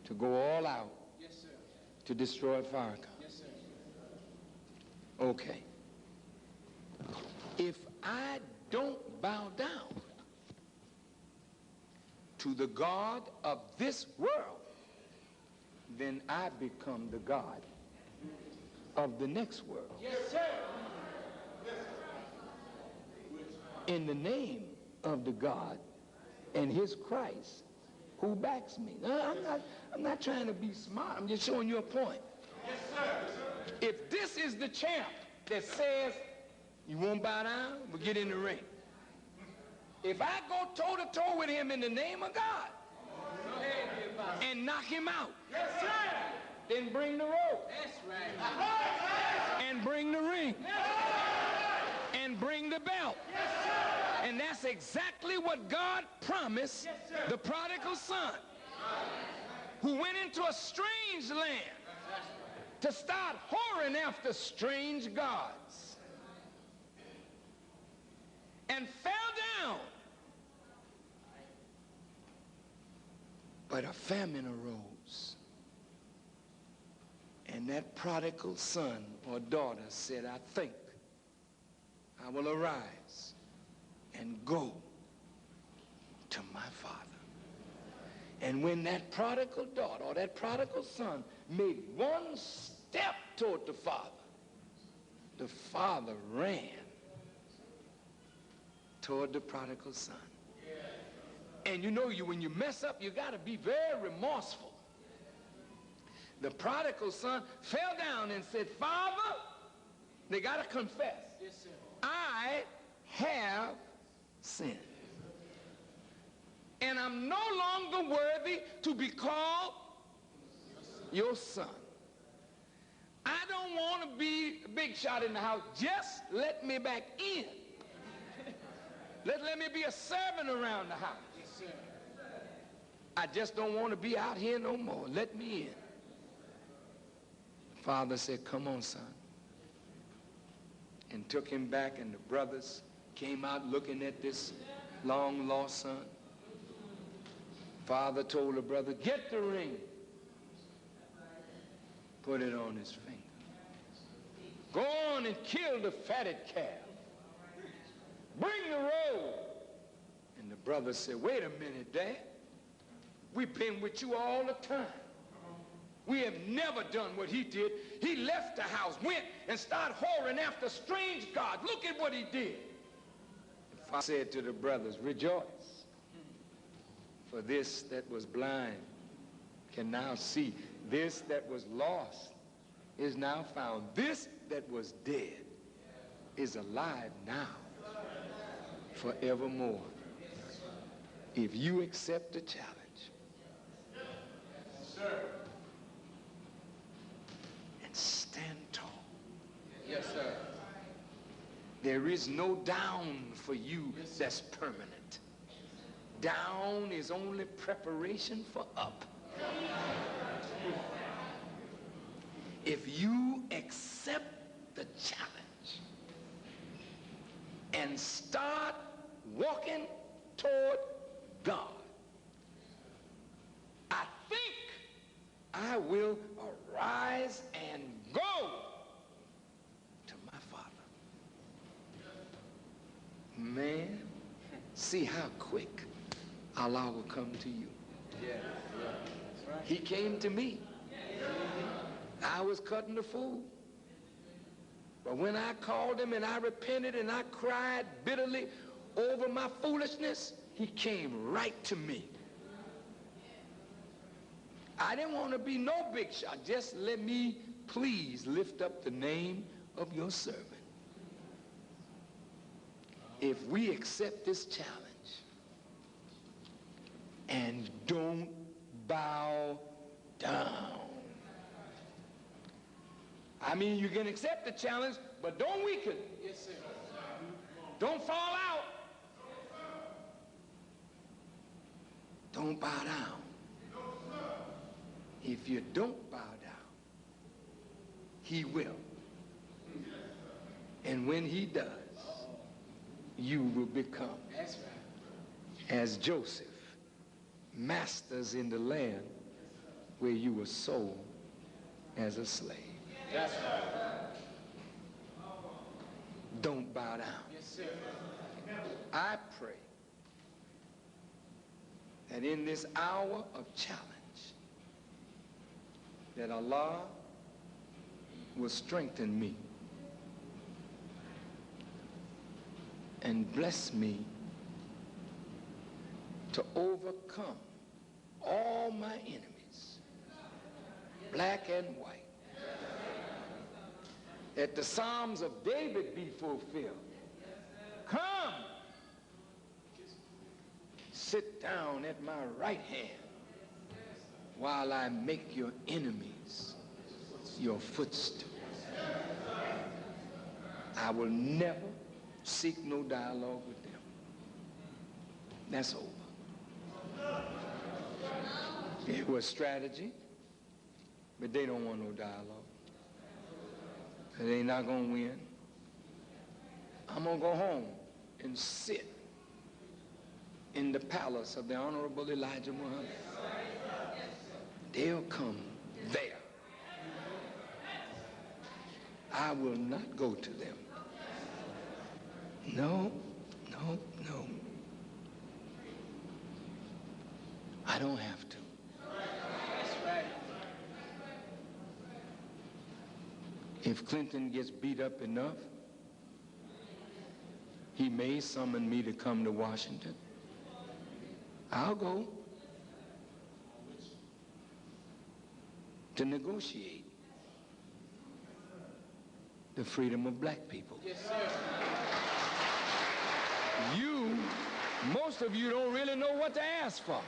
to go all out Yes, sir. to destroy Farrakhan. Yes, sir. Okay. If I don't bow down to the God of this world, then I become the God of the next world. Yes, sir. In the name of the God and his Christ who backs me. No, I'm not trying to be smart. I'm just showing you a point. Yes, sir. If this is the champ that says you won't bow down, we'll get in the ring. If I go toe-to-toe with him in the name of God and knock him out, Yes, sir. then bring the rope That's right. and bring the ring and bring the belt. And that's exactly what God promised the prodigal son, who went into a strange land to start whoring after strange gods and fell But a famine arose. And that prodigal son or daughter said, I think I will arise and go to my father. And when that prodigal daughter or that prodigal son made one step toward the father ran toward the prodigal son. And you know, when you mess up, you got to be very remorseful. The prodigal son fell down and said, Father, they got to confess. Yes, sir. I have sinned. And I'm no longer worthy to be called your son. I don't want to be a big shot in the house. Just let me back in. Let me be a servant around the house. Yes, sir. I just don't want to be out here no more. Let me in. Father said, come on, son. And took him back, and the brothers came out looking at this long-lost son. Father told the brother, get the ring. Put it on his finger. Go on and kill the fatted calf. Bring the robe. And the brother said, wait a minute, Dad. We've been with you all the time. We have never done what he did. He left the house, went and started whoring after strange gods. Look at what he did. The father said to the brothers, rejoice. For this that was blind can now see. This that was lost is now found. This that was dead is alive now forevermore. If you accept the challenge. Sir. And stand tall. Yes, sir. There is no down for you that's permanent. Down is only preparation for up. If you accept the challenge and start walking toward God, I think I will arise and go to my Father. Man, see how quick Allah will come to you. Yeah. That's right. He came to me. I was cutting the food. But when I called him and I repented and I cried bitterly over my foolishness, he came right to me. I didn't want to be no big shot. Just let me please lift up the name of your servant. If we accept this challenge and don't bow down. I mean, you can accept the challenge, but don't weaken. Yes, sir. Don't fall out. Don't bow down. If you don't bow down, he will. And when he does, you will become, That's right. as Joseph, masters in the land where you were sold as a slave. That's right. Don't bow down. Yes, sir. I pray that in this hour of challenge, that Allah will strengthen me and bless me to overcome all my enemies, black and white. That the Psalms of David be fulfilled. Come, sit down at my right hand while I make your enemies your footstool. I will never seek no dialogue with them. That's over. It was strategy, but they don't want no dialogue. They're not going to win. I'm going to go home and sit in the palace of the Honorable Elijah Muhammad they'll come there. I will not go to them. No, no, no. I don't have to. That's right. If Clinton gets beat up enough, he may summon me to come to Washington. I'll go to negotiate the freedom of black people. Yes, sir. Most of you don't really know what to ask for.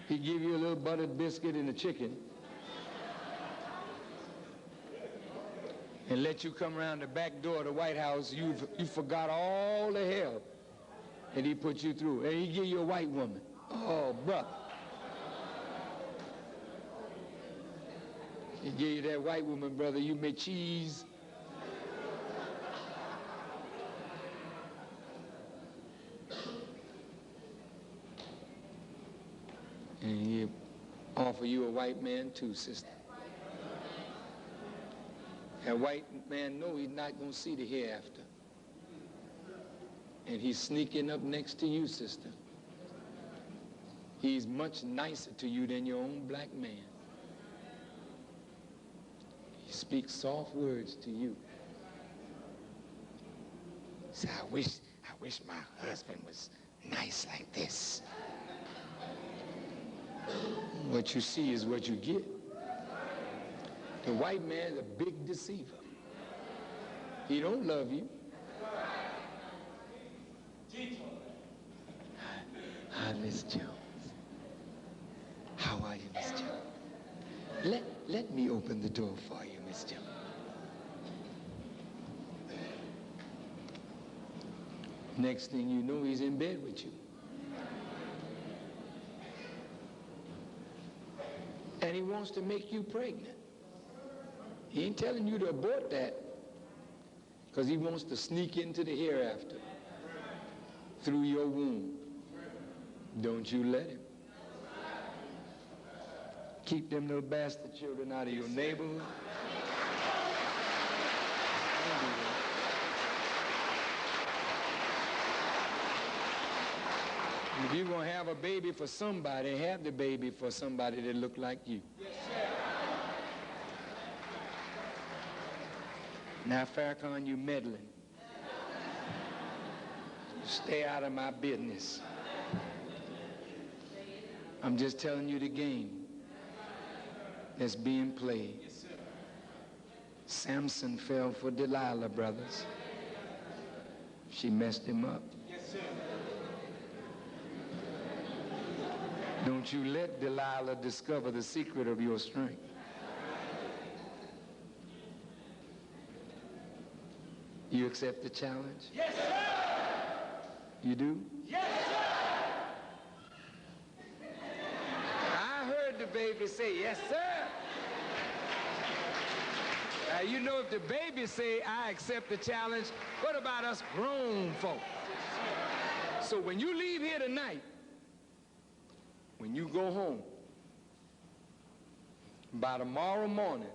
He give you a little buttered biscuit and a chicken and let you come around the back door of the White House. You forgot all the hell that he put you through. And he give you a white woman. Oh, brother. He give you that white woman, brother. You make cheese. And he offer you a white man too, sister. That white man know he's not going to see the hereafter. And he's sneaking up next to you, sister. He's much nicer to you than your own black man. He speaks soft words to you. Say, I wish my husband was nice like this. What you see is what you get. The white man is a big deceiver. He don't love you. Hi, Miss Jones. How are you, Miss Jones? Let me open the door for you, Miss Jones. Next thing you know, he's in bed with you. And he wants to make you pregnant. He ain't telling you to abort that because he wants to sneak into the hereafter through your womb. Don't you let him. Keep them little bastard children out of your neighborhood. Don't do that. If you're going to have a baby for somebody, have the baby for somebody that look like you. Yes, sir. Now, Farrakhan, you meddling. Stay out of my business. I'm just telling you the game that's being played. Yes, sir. Samson fell for Delilah, brothers. She messed him up. Yes, sir. Don't you let Delilah discover the secret of your strength. You accept the challenge? Yes, sir. You do? Yes, sir. I heard the baby say, yes, sir. Now, you know, if the baby say, I accept the challenge, what about us grown folk? So when you leave here tonight, when you go home, by tomorrow morning,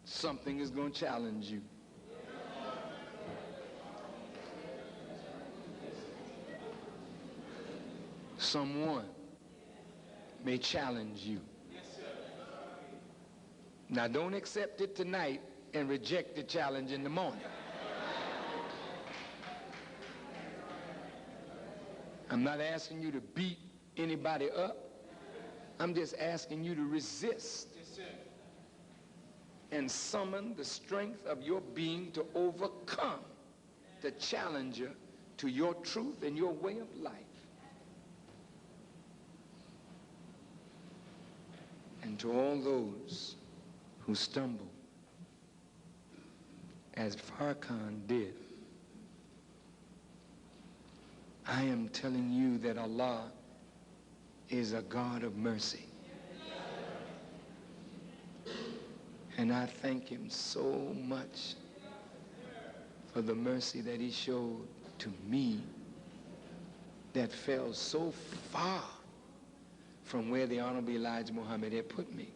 something is going to challenge you. Someone may challenge you. Now, don't accept it tonight and reject the challenge in the morning. I'm not asking you to beat anybody up. I'm just asking you to resist and summon the strength of your being to overcome the challenger to your truth and your way of life. And to all those who stumble, as Farrakhan did, I am telling you that Allah is a God of mercy. And I thank him so much for the mercy that he showed to me that fell so far from where the Honorable Elijah Muhammad had put me.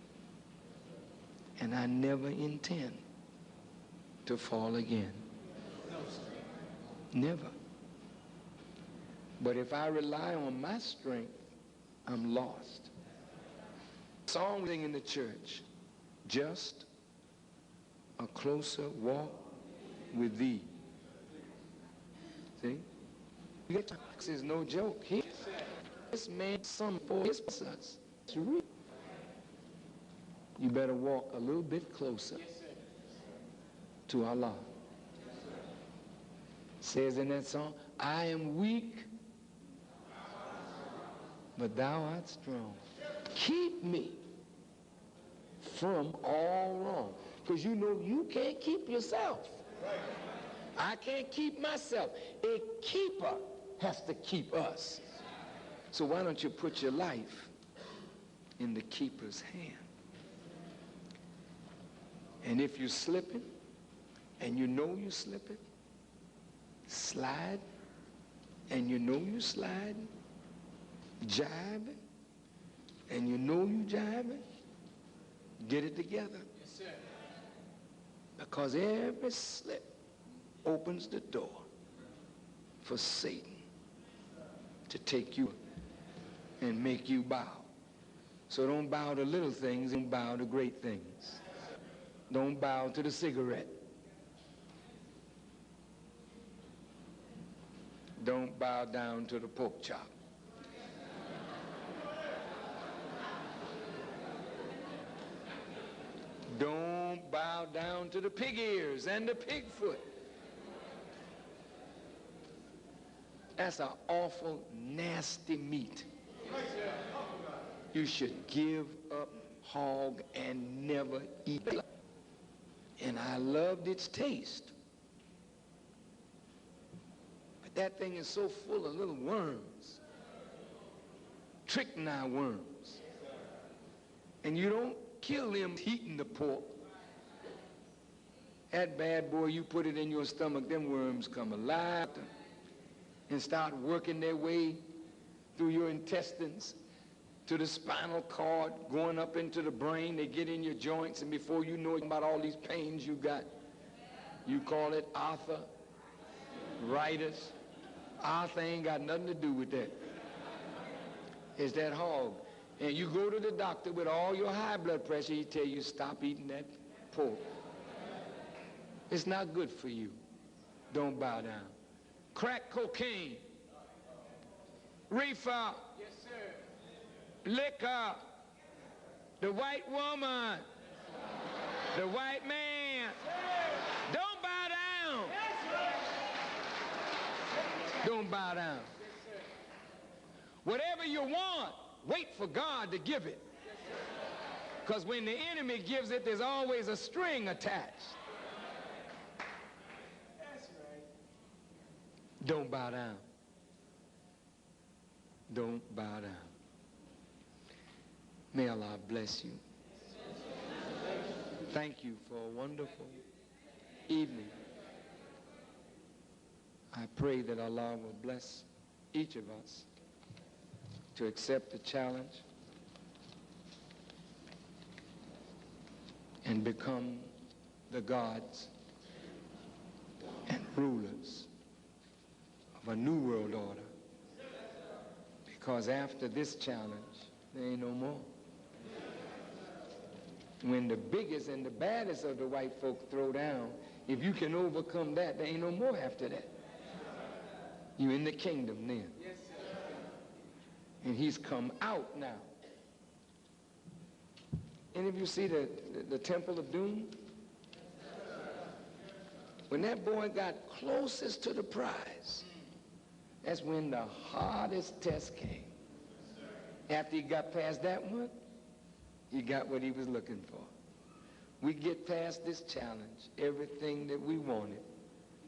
And I never intend to fall again. Never. But if I rely on my strength, I'm lost. Song in the church, just a closer walk with thee. See? This is no joke. This man, some for his us. It's real. You better walk a little bit closer to Allah. Says in that song, I am weak, but thou art strong. Keep me from all wrong. Because you know you can't keep yourself. I can't keep myself. A keeper has to keep us. So why don't you put your life in the keeper's hand? And if you're slipping, and you know you're slipping, slide, and you know you're sliding, jiving, and you know you jiving, get it together. Yes, sir. Because every slip opens the door for Satan to take you and make you bow. So don't bow to little things, don't bow to great things. Don't bow to the cigarette. Don't bow down to the pork chop. Don't bow down to the pig ears and the pig foot. That's an awful, nasty meat. You should give up hog and never eat it. And I loved its taste. But that thing is so full of little worms. Strychnine worms. And you don't kill them eating the pork. That bad boy, you put it in your stomach, them worms come alive and start working their way through your intestines to the spinal cord, going up into the brain. They get in your joints, and before you know it, about all these pains you got, you call it arthritis. Arthur ain't got nothing to do with that. It's that hog. And you go to the doctor with all your high blood pressure, he tell you stop eating that pork. It's not good for you. Don't bow down. Crack cocaine, reefer, Yes, sir. liquor, the white woman, the white man. Don't bow down. Don't bow down. Whatever you want, wait for God to give it. Because when the enemy gives it, there's always a string attached. That's right. Don't bow down. Don't bow down. May Allah bless you. Thank you for a wonderful evening. I pray that Allah will bless each of us to accept the challenge and become the gods and rulers of a new world order. Because after this challenge, there ain't no more. When the biggest and the baddest of the white folk throw down, if you can overcome that, there ain't no more after that. You're in the kingdom then. Yes, sir. And he's come out now. Any of you see the Temple of Doom? When that boy got closest to the prize, that's when the hardest test came. After he got past that one, he got what he was looking for. We get past this challenge, everything that we wanted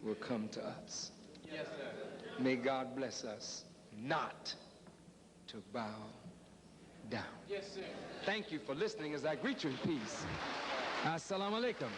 will come to us. Yes, sir. May God bless us not to bow down. Yes, sir. Thank you for listening as I greet you in peace. Assalamu alaikum.